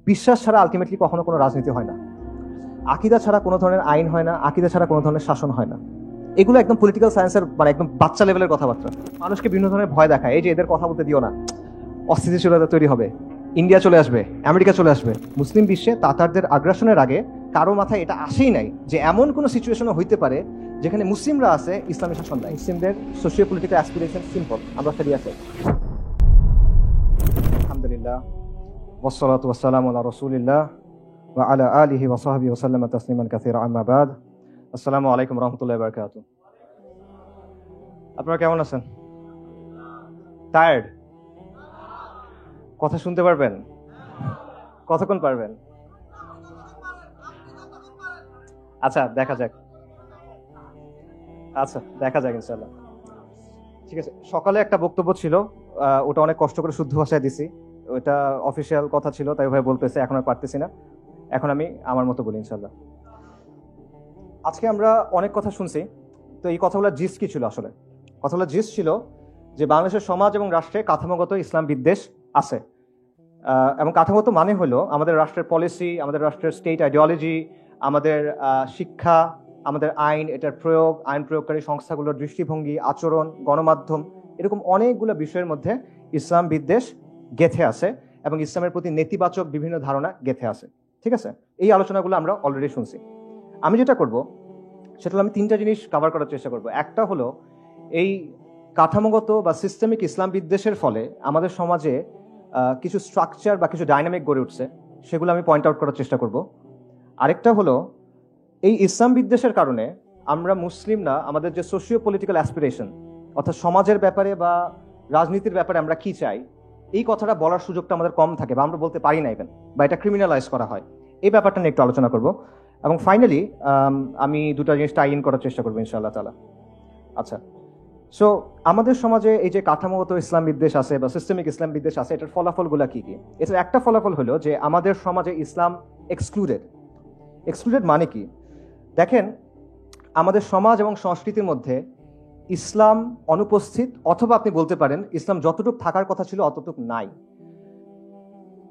বিশ্বাস ছাড়া আলটিমেটলি কখনো কোনো রাজনীতি হয় না, আকীদা ছাড়া কোনো ধরনের আইন হয় না, আকীদা ছাড়া কোনো ধরনের শাসন হয় না। এগুলো একদম পলিটিক্যাল সায়েন্সের মানে একদম বাচ্চা লেভেলের কথাবার্তা। মানুষকে বিভিন্ন ধরনের ভয় দেখায়, এই যে এদের কথা বলতে দিও না, অস্থিতিশীলতা তৈরি হবে, ইন্ডিয়া চলে আসবে, আমেরিকা চলে আসবে। মুসলিম বিশ্বে তাতারদের আগ্রাসনের আগে কারো মাথায় এটা আসেই নাই যে এমন কোনো সিচুয়েশনও হইতে পারে যেখানে মুসলিমরা আছে, ইসলামী শাসন নাই। মুসলিমদের সোশিও পলিটিক্যাল অ্যাসপিরেশন সিম্পল, আমরা সেটি আছে। আলহামদুলিল্লাহ ওয়াসসালাতু ওয়াসসালামু আলা রাসূলিল্লাহ ওয়া আলা আলিহি ওয়া সাহবিহি ওয়া সাল্লামা তাসলিমান কাসীরা, আম্মা বাদ। আসসালামু আলাইকুম ওয়া রাহমাতুল্লাহি ওয়া বারাকাতুহু। আপনারা কেমন আছেন? টায়ার্ড? কথা শুনতে পারবেন? কতক্ষণ পারবেন? আচ্ছা দেখা যাক, ইনশাআল্লাহ। ঠিক আছে, সকালে একটা বক্তব্য ছিল, ওটা অনেক কষ্ট করে শুদ্ধ ভাষায় দিছি। ওটা অফিসিয়াল কথা ছিল, তাই ভাই বলতেছে, এখন আর পারতেছি না। এখন আমি আমার মতো বলি ইনশাআল্লাহ। আজকে আমরা অনেক কথা শুনছি, তো এই কথাগুলোর জিস কি ছিল? আসলে কথাগুলোর জিস ছিল যে বাংলাদেশের সমাজ এবং রাষ্ট্রে কাঠামোগত ইসলাম বিদ্বেষ আছে, এবং কাঠামোগত মানে হলো আমাদের রাষ্ট্রের পলিসি, আমাদের রাষ্ট্রের স্টেট আইডিওলজি, আমাদের শিক্ষা, আমাদের আইন, এটার প্রয়োগ, আইন প্রয়োগকারী সংস্থাগুলোর দৃষ্টিভঙ্গি, আচরণ, গণমাধ্যম, এরকম অনেকগুলো বিষয়ের মধ্যে ইসলাম বিদ্বেষ গেঁথে আছে এবং ইসলামের প্রতি নেতিবাচক বিভিন্ন ধারণা গেঁথে আছে। ঠিক আছে, এই আলোচনাগুলো আমরা অলরেডি শুনছি। আমি যেটা করব সেটা হলো আমি তিনটা জিনিস কভার করার চেষ্টা করব। একটা হলো এই কাঠামোগত বা সিস্টেমিক ইসলাম বিদ্বেষের ফলে আমাদের সমাজে কিছু স্ট্রাকচার বা কিছু ডাইনামিক গড়ে উঠছে, সেগুলো আমি পয়েন্ট আউট করার চেষ্টা করব। আরেকটা হলো এই ইসলাম বিদ্বেষের কারণে আমরা মুসলিমরা আমাদের যে সোশিও পলিটিক্যাল অ্যাসপিরেশন, অর্থাৎ সমাজের ব্যাপারে বা রাজনীতির ব্যাপারে আমরা কি চাই, এই কথাটা বলার সুযোগটা আমাদের কম থাকে বা আমরা বলতে পারি না ইভেন, বা এটা ক্রিমিনালাইজ করা হয়। এই ব্যাপারটা নিয়ে একটু আলোচনা করব এবং ফাইনালি আমি দুটো জিনিস টাই ইন করার চেষ্টা করবো ইনশাআল্লাহ তাআলা। আচ্ছা, সো আমাদের সমাজে এই যে কাঠামোগত ইসলাম বিদ্বেষ আছে বা সিস্টেমিক ইসলাম বিদ্বেষ আছে, এটার ফলাফলগুলো কি কি? এটার একটা ফলাফল হলো যে আমাদের সমাজে ইসলাম এক্সক্লুডেড। মানে কি? দেখেন, আমাদের সমাজ এবং সংস্কৃতির মধ্যে ইসলাম অনুপস্থিত, অথবা আপনি বলতে পারেন ইসলাম যতটুকু থাকার কথা ছিল অতটুকু নাই।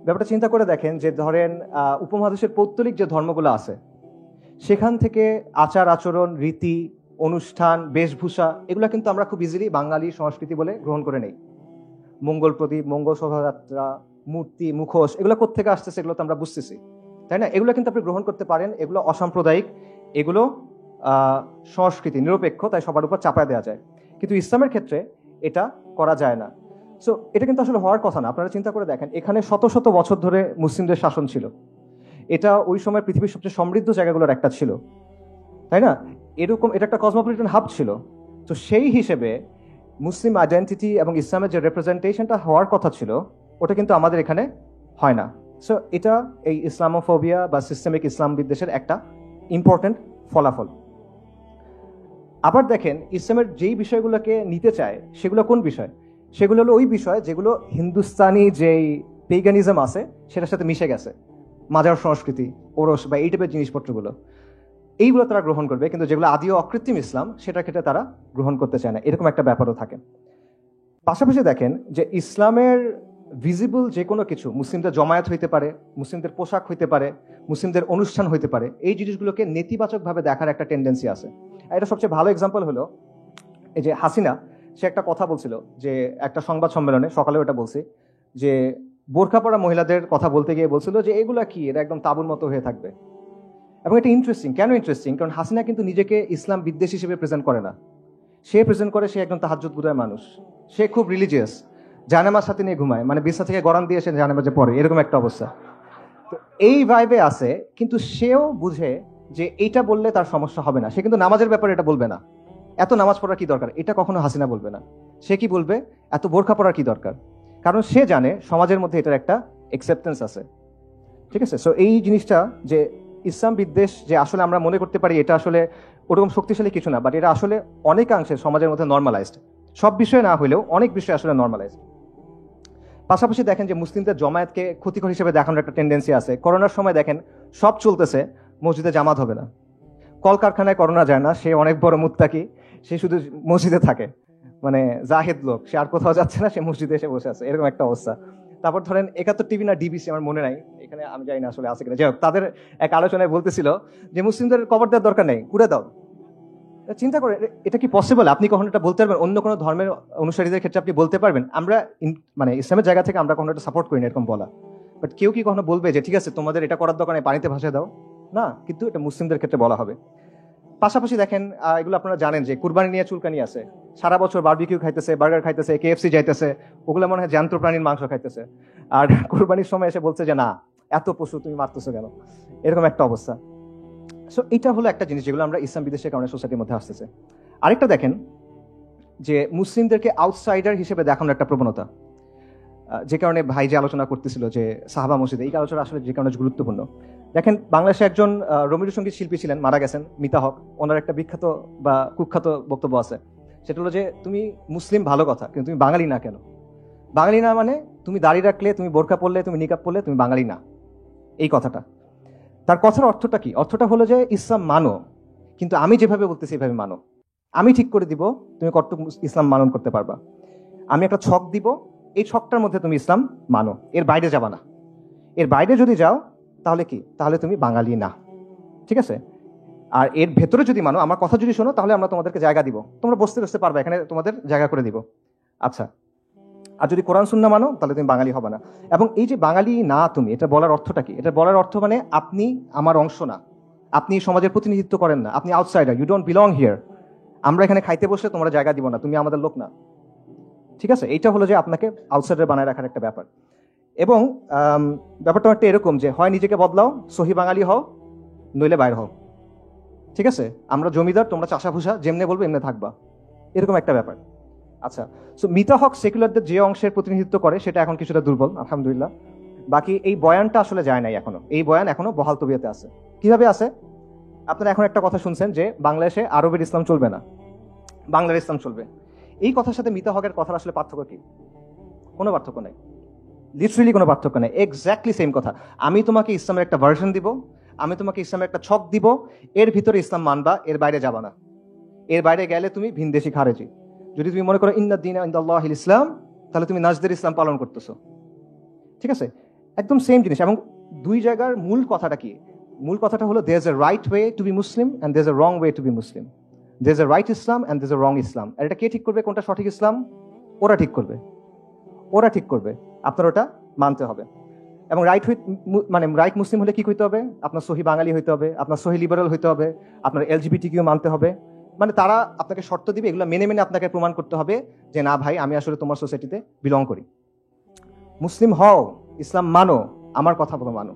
ব্যাপারটা চিন্তা করে দেখেন যে ধরেন উপমহাদেশের পৌত্তলিক যে ধর্মগুলো আছে, সেখান থেকে আচার আচরণ, রীতি, অনুষ্ঠান, বেশভূষা, এগুলো কিন্তু আমরা খুব ইজিলি বাঙালি সংস্কৃতি বলে গ্রহণ করে নেই। মঙ্গল প্রদীপ, মঙ্গল শোভাযাত্রা, মূর্তি, মুখোশ, এগুলো কোত্থেকে আসতেছে এগুলো তো আমরা বুঝতেছি, তাই না? এগুলো কিন্তু আপনি গ্রহণ করতে পারেন, এগুলো অসাম্প্রদায়িক, এগুলো সংস্কৃতি নিরপেক্ষ, তাই সবার উপর চাপায় দেওয়া যায়। কিন্তু ইসলামের ক্ষেত্রে এটা করা যায় না। সো এটা কিন্তু আসলে হওয়ার কথা না। আপনারা চিন্তা করে দেখেন, এখানে শত শত বছর ধরে মুসলিমদের শাসন ছিল, এটা ওই সময় পৃথিবীর সবচেয়ে সমৃদ্ধ জায়গাগুলোর একটা ছিল, তাই না? এরকম এটা একটা কসমোপলিটন হাব ছিল। তো সেই হিসেবে মুসলিম আইডেন্টিটি এবং ইসলামের যে রিপ্রেজেন্টেশনটা হওয়ার কথা ছিল, ওটা কিন্তু আমাদের এখানে হয় না। সো এটা এই ইসলামোফোবিয়া বা সিস্টেমিক ইসলাম বিদ্বেষের একটা ইম্পর্টেন্ট ফলাফল। আবার দেখেন, ইসলামের যেই বিষয়গুলোকে নিতে চায় সেগুলো কোন বিষয়? সেগুলো হলো ওই বিষয় যেগুলো হিন্দুস্তানি যেই পেগানিজম আছে সেটার সাথে মিশে গেছে, মাজার সংস্কৃতি, ওরস বা এই টাইপের জিনিসপত্রগুলো, এইগুলো তারা গ্রহণ করবে। কিন্তু যেগুলো আদিও অকৃত্রিম ইসলাম, সেটার ক্ষেত্রে তারা গ্রহণ করতে চায় না, এরকম একটা ব্যাপারও থাকে। পাশাপাশি দেখেন যে ইসলামের ভিজিবল যে কোনো কিছু, মুসলিমদের জমায়েত হইতে পারে, মুসলিমদের পোশাক হইতে পারে, মুসলিমদের অনুষ্ঠান হইতে পারে, এই জিনিসগুলোকে নেতিবাচকভাবে দেখার একটা টেন্ডেন্সি আছে। এটা সবচেয়ে ভালো এক্সাম্পল হলো এই যে হাসিনা, সে একটা কথা বলছিল যে একটা সংবাদ সম্মেলনে, সকালে ওটা বলছি, যে বোরখা পরা মহিলাদের কথা বলতে গিয়ে বলছিল যে এগুলা কি, এটা একদম তাবুর মতো হয়ে থাকবে। এবং এটা ইন্টারেস্টিং। কেন ইন্টারেস্টিং? কারণ হাসিনা কিন্তু নিজেকে ইসলাম বিদ্বেষী হিসেবে প্রেজেন্ট করে না। সে প্রেজেন্ট করে সে একজন তাহাজ্জুদ গুজার মানুষ, সে খুব রিলিজিয়াস, জানামাজ সাথে নিয়ে ঘুমায়, মানে বিছনা থেকে গড়ান দিয়ে সে জানামাজে পড়ে, এরকম একটা অবস্থা। তো এই ভাইবে আছে, কিন্তু সেও বুঝে যে এইটা বললে তার সমস্যা হবে না। সে কিন্তু নামাজের ব্যাপারে এটা বলবে না, এত নামাজ পড়ার কি দরকার, এটা কখনো হাসিনা বলবে না। সে কি বলবে, এত বোরখা পড়ার কি দরকার, কারণ সে জানে সমাজের মধ্যে এটার একটা অ্যাকসেপ্টেন্স আছে। ঠিক আছে, সো এই জিনিসটা যে ইসলাম বিদ্বেষ যে আসলে আমরা মনে করতে পারি এটা আসলে ওরকম শক্তিশালী কিছু না, বাট এটা আসলে অনেকাংশে সমাজের মধ্যে নর্মালাইজড, সব বিষয়ে না হলেও অনেক বিষয় আসলে নর্মালাইজড। পাশাপাশি দেখেন যে মুসলিমদের জমায়েতকে ক্ষতিকর হিসেবে দেখানোর একটা টেন্ডেন্সি আছে। করোনার সময় দেখেন সব চলতেছে, মসজিদে জামাত হবে না। কলকারখানায় করোনা যায় না, সে অনেক বড় মুত্তাকি, সে শুধু মসজিদে থাকে, মানে জাহেদ লোক, সে আর কোথাও যাচ্ছে না, সে মসজিদে এসে বসে আছে, এরকম একটা অবস্থা। তারপর ধরেন 71 টিভি না ডিবিসি আমার মনে নাই, এখানে আমি জানি না আসলে আছে কিনা, যাই হোক, তাদের এক আলোচনায় বলতেছিল যে মুসলিমদের কবর দেওয়ার দরকার নেই, কুড়ে দাও। চিন্তা করে এটা কি পসিবল? আপনি কখনো এটা বলতে পারবেন? অন্য কোনো ধর্মের অনুসারীদের ক্ষেত্রে আপনি বলতে পারবেন? আমরা মানে ইসলামের জায়গা থেকে আমরা কখনো এটা সাপোর্ট করি না এরকম বলা, বাট কেউ কি কখনো বলবে যে ঠিক আছে তোমাদের এটা করার দরকার নেই, পানিতে ভাসিয়ে দাও? না, কিন্তু এটা মুসলিমদের ক্ষেত্রে বলা হবে। পাশাপাশি দেখেন, এগুলো আপনারা জানেন যে কুরবানি নিয়ে চুলকানি আছে, সারা বছর বারবিকিউ খাইতেছে, বার্গার খাইতেছে, কেএফসি যাইতেছে, ওগুলো মনে হয় জ্যান্ত প্রাণীর মাংস খাইতেছে, আর কুরবানির সময় এসে বলছে যে না এত পশু তুমি মারতেছো কেন, এরকম একটা অবস্থা। সো এটা হলো একটা জিনিস যেগুলো আমরা ইসলাম বিদেশের কারণে সোসাইটির মধ্যে আসতেছে। আরেকটা দেখেন যে মুসলিমদেরকে আউটসাইডার হিসেবে দেখানোর একটা প্রবণতা, যে কারণে ভাই যে আলোচনা করতেছিল যে সাহাবা মসজিদে, এই আলোচনা আসলে যে কারণে গুরুত্বপূর্ণ। দেখেন, বাংলাদেশে একজন রবীন্দ্র সঙ্গীত শিল্পী ছিলেন, মারা গেছেন, মিতা হক। ওনার একটা বিখ্যাত বা কুখ্যাত বক্তব্য আছে, সেটা হলো যে তুমি মুসলিম ভালো কথা, কিন্তু তুমি বাঙালি না কেন? বাঙালি না মানে তুমি দাড়ি রাখলে, তুমি বোরকা পরলে, তুমি নিকাব পরলে তুমি বাঙালি না, এই কথাটা। তার কথার অর্থটা কি? অর্থটা হলো যে ইসলাম মানো, কিন্তু আমি যেভাবে বলতেছি এভাবে মানো। আমি ঠিক করে দিব তুমি কতটুকু ইসলাম মানন করতে পারবা। আমি একটা ছক দিব, এই ছকটার মধ্যে তুমি ইসলাম মানো, এর বাইরে যাবা না। এর বাইরে যদি যাও তাহলে কি? তাহলে তুমি বাঙালি না, ঠিক আছে? আর এর ভেতরে যদি মানো, আমার কথা যদি শোনো, তাহলে আমরা তোমাদেরকে জায়গা দিব, তোমরা বসতে বসতে পারবে, এখানে তোমাদের জায়গা করে দিব। আচ্ছা, আর যদি কোরআন সুন্নাহ মানো তাহলে তুমি বাঙালি হবে না। এবং এই যে বাঙালি না তুমি, এটা বলার অর্থটা কি? এটা বলার অর্থ মানে আপনি আমার অংশ না, আপনি সমাজের প্রতিনিধিত্ব করেন না, আপনি outsider, you don't belong here. আমরা এখানে খাইতে বসে তোমরা জায়গা দিব না, তুমি আমাদের লোক না, ঠিক আছে? এইটা হলো যে আপনাকে আউটসাইডার বানায় রাখার একটা ব্যাপার। এবং ব্যাপারটা একটা এরকম যে হয় নিজেকে বদলাও, সহি বাঙালি হও, নইলে বাইর হও, ঠিক আছে? আমরা জমিদার, তোমরা চাষাভুষা, যেমনে বলবো এমনি থাকবা, এরকম একটা ব্যাপার। আচ্ছা, সো মিতা হক সেকুলারদের যে অংশের প্রতিনিধিত্ব করে সেটা এখন কিছুটা দুর্বল, আলহামদুলিল্লাহ। বাকি এই বয়ানটা আসলে যায় নাই এখনো, এই বয়ান এখনো বহাল তবিয়তে আছে। কিভাবে আছে? আপনারা এখন একটা কথা শুনছেন যে বাংলাদেশে আরবের ইসলাম চলবে না, বাংলার ইসলাম চলবে। এই কথার সাথে মিতা হকের কথার আসলে পার্থক্য কি? কোনো পার্থক্য নেই, লিটারেলি কোনো পার্থক্য নেই, এক্স্যাক্টলি সেম কথা। আমি তোমাকে ইসলামের একটা ভার্সন দিব, আমি তোমাকে ইসলামের একটা ছক দিব, এর ভিতরে ইসলাম মানবা, এর বাইরে যাবা না। এর বাইরে গেলে তুমি ভিনদেশি খারেজি। যদি তুমি মনে করো ইন্নাদ-দীন ইনদাল্লাহিল ইসলাম, তাহলে তুমি নাজদের ইসলাম পালন করতেছো, ঠিক আছে? একদম সেম জিনিস। এবং দুই জায়গার মূল কথাটা কি? মূল কথাটা হলো there is a right way to be Muslim and there is a wrong way to be Muslim. There is a right Islam and there is a wrong Islam. আর এটা কে ঠিক করবে কোনটা সঠিক ইসলাম? ওরা ঠিক করবে, ওরা ঠিক করবে, আপনার ওটা মানতে হবে। এবং রাইট মানে রাইট মুসলিম হলে কি হইতে হবে? আপনার সহি বাঙালি হইতে হবে, আপনার সহি লিবারাল হইতে হবে, আপনার এলজিবিটি কিউ মানতে হবে। মানে তারা আপনাকে শর্ত দিবে, এগুলো মেনে মেনে আপনাকে প্রমাণ করতে হবে যে না ভাই, আমি আসলে তোমার সোসাইটিতে বিলং করি। মুসলিম হও, ইসলাম মানো, আমার কথা বলো মানো,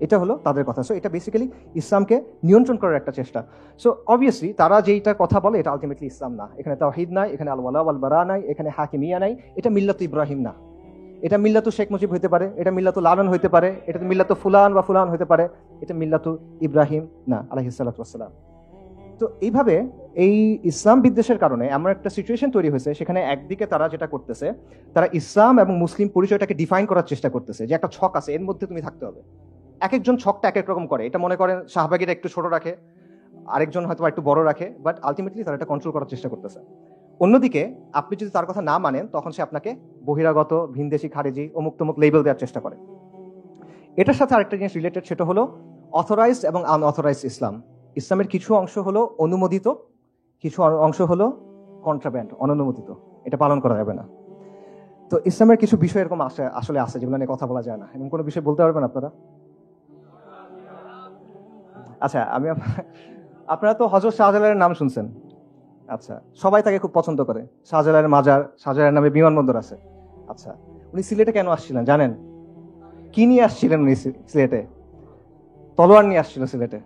এটা হলো তাদের কথা। সো এটা বেসিক্যালি ইসলামকে নিয়ন্ত্রণ করার একটা চেষ্টা। সো অবভিয়াসলি তারা যেইটা কথা বলে এটা আলটিমেটলি ইসলাম না। এখানে তাওহীদ নাই, এখানে আল ওয়ালা ওয়াল বারা নাই, এখানে হাকিমিয়া নাই, এটা মিল্লাত ইব্রাহিম না। এটা মিল্লাতু শেখ মুজিব হইতে পারে, এটা মিল্লাতু লালন হইতে পারে, এটা মিল্লাতু ফুলান বা ফুলান হইতে পারে, এটা মিল্লাতু ইব্রাহিম না, আলাইহিস সালাতু ওয়াস সালাম। তো এইভাবে এই ইসলাম বিদ্বেষের কারণে এমন একটা সিচুয়েশন তৈরি হয়েছে, সেখানে একদিকে তারা যেটা করতেছে, তারা ইসলাম এবং মুসলিম পরিচয়টাকে ডিফাইন করার চেষ্টা করতেছে যে একটা ছক আছে, এর মধ্যে তুমি থাকতে হবে। এক একজন ছকটা এক এক রকম করে। এটা মনে করেন শাহবাগীরা একটু ছোট রাখে, আরেকজন হয়তো একটু বড় রাখে, বাট আলটিমেটলি তারা এটা কন্ট্রোল করার চেষ্টা করতেছে। অন্যদিকে আপনি যদি তার কথা না মানেন, তখন সে আপনাকে বহিরাগত, ভিনদেশি, খারেজি, অমুক তমুক লেবেল দেওয়ার চেষ্টা করে। এটার সাথে আরেকটা জিনিস রিলেটেড, সেটা হলো অথরাইজড এবং আনঅথরাইজড ইসলাম। ইসলামের কিছু অংশ হলো অনুমোদিত, কিছু অংশ হলো কন্ট্রাব্যান্ড, অননুমোদিত, এটা পালন করা যাবে না। তো ইসলামের কিছু বিষয় এরকম আসলে আছে যেগুলো নিয়ে কথা বলা যায় না। এমন কোনো বিষয় বলতে পারবেন আপনারা? আচ্ছা, আপনারা তো হযরত শাহজালালের নাম শুনছেন। আচ্ছা, সবাই তাকে খুব পছন্দ করে। শাহজালালের মাজার, শাহজালালের নামে বিমানবন্দর আছে। আচ্ছা, উনি সিলেটে কেন আসছিলেন জানেন? কি নিয়ে আসছিলেন উনি সিলেটে? তলোয়ার নিয়ে আসছিল সিলেটে।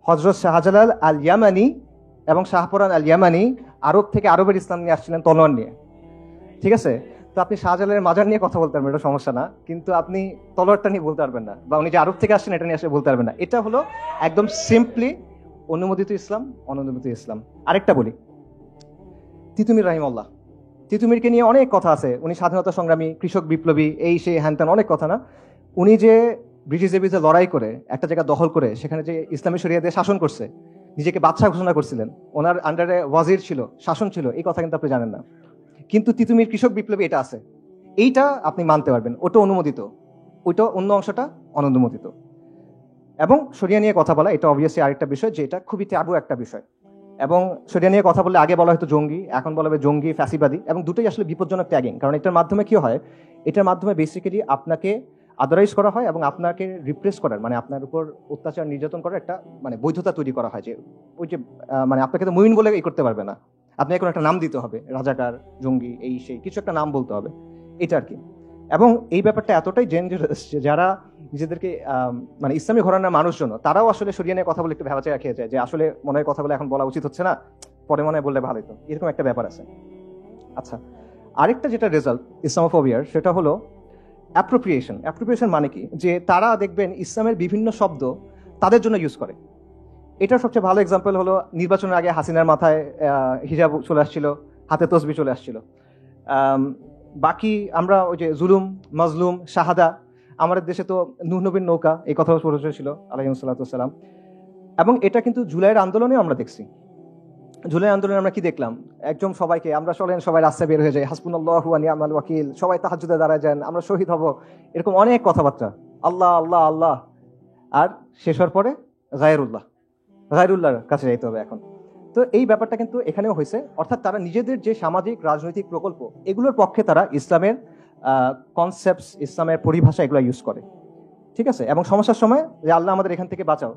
হযরত শাহজালাল আল ইয়ামানি এবং শাহপরান আল ইয়ামানি আরব থেকে আরবের ইসলাম নিয়ে আসছিলেন তলোয়ার নিয়ে, ঠিক আছে? তো আপনি শাহজালালের মাজার নিয়ে কথা বলতে পারবেন, এটা সমস্যা না, কিন্তু আপনি তলোয়ারটা নিয়ে বলতে পারবেন না, বা উনি যে আরব থেকে আসছেন এটা নিয়ে আসলে বলতে পারবেন না। এটা হলো একদম সিম্পলি অনুমোদিত ইসলাম, অনুমোদিত ইসলাম। আরেকটা বলি, তিতুমির রাহিমাহুল্লাহ, তিতুমিরকে নিয়ে অনেক কথা আছে। উনি স্বাধীনতা সংগ্রামী, কৃষক বিপ্লবী, এই সেই হ্যান অনেক কথা না। উনি যে ব্রিটিশদের বিরুদ্ধে লড়াই করে একটা জায়গা দখল করে সেখানে যে ইসলামী শরিয়া দিয়ে শাসন করছে, নিজেকে বাদশা ঘোষণা করছিলেন, ওনার আন্ডারে ওয়াজির ছিল, শাসন ছিল, এই কথা কিন্তু আপনি জানেন না। কিন্তু তিতুমির কৃষক বিপ্লবী এটা আছে, এইটা আপনি মানতে পারবেন, ওটা অনুমোদিত, ওইটা অন্য অংশটা অননুমোদিত। এবং শরিয়া নিয়ে কথা বলা এটা অবভিয়াসলি আরেকটা বিষয়, যে এটা খুবই ট্যাবু একটা বিষয়। এবং শরিয়া নিয়ে কথা বললে আগে বলা হয়তো জঙ্গি, এখন বলা হবে জঙ্গি, ফ্যাসিবাদী, এবং দুটোই আসলে বিপজ্জনক ট্যাগিং। কারণ এটার মাধ্যমে কি হয়, এটার মাধ্যমে বেসিক্যালি আপনাকে আদারাইজ করা হয় এবং আপনাকে রিপ্রেস করার, মানে আপনার উপর অত্যাচার নির্যাতন করার একটা মানে বৈধতা তৈরি করা হয়, যে ওই যে মানে আপনাকে তো মুমিন বলে এই করতে পারবে না, আপনি এখন একটা নাম দিতে হবে, রাজাকার, জঙ্গি, এই সেই কিছু একটা নাম বলতে হবে, এটা আর কি। এবং এই ব্যাপারটা এতটাই ডেঞ্জারাস যে যারা নিজেদেরকে মানে ইসলামী ঘরানার মানুষজন, তারাও আসলে শরিয়া নিয়ে কথা বলে একটু ভেবাচাকা খেয়ে যায়, যে আসলে মনে হয় কথাগুলো এখন বলা উচিত হচ্ছে না, পরে মনে হয় বললে ভালো হতো, এরকম একটা ব্যাপার আছে। আচ্ছা, আরেকটা যেটা রেজাল্ট ইসলামোফোবিয়ার, সেটা হলো অ্যাপ্রোপ্রিয়েশন। অ্যাপ্রোপ্রিয়েশন মানে কি, যে তারা দেখবেন ইসলামের বিভিন্ন শব্দ তাদের জন্য ইউজ করে। এটার সবচেয়ে ভালো এক্সাম্পল হলো নির্বাচনের আগে হাসিনার মাথায় হিজাব চলে আসছিল, হাতে তসবি চলে আসছিল। বাকি আমরা ওই যে জুলুম, মাজলুম, শাহাদা, আমাদের দেশে তো নূহ নবীর নৌকা, এই কথাও প্রচলিত ছিল আলাইহিস সালাতু ওয়াস সালাম। এবং এটা কিন্তু জুলাইয়ের আন্দোলনেও আমরা দেখছি। জুলাই আন্দোলনে আমরা কি দেখলাম, একদম সবাইকে আমরা চলেন, সবাই রাস্তায় বের হয়ে যায়, হাসবুনাল্লাহু ওয়া নি'মাল ওয়াকিল, সবাই তাহাজ্জুদে দাঁড়ায় যান, আমরা শহীদ হব, এরকম অনেক কথাবার্তা, আল্লাহ আল্লাহ আল্লাহ। আর শেষ হওয়ার পরে গায়রুল্লাহর কাছে যাইতে হবে এখন। তো এই ব্যাপারটা কিন্তু এখানেও হয়েছে, অর্থাৎ তারা নিজেদের যে সামাজিক রাজনৈতিক প্রকল্প, এগুলোর পক্ষে তারা ইসলামের কনসেপ্টস, ইসলামের পরিভাষা এগুলো ইউজ করে, ঠিক আছে। এবং সমস্যার সময় যে আল্লাহ আমাদের এখান থেকে বাঁচাও,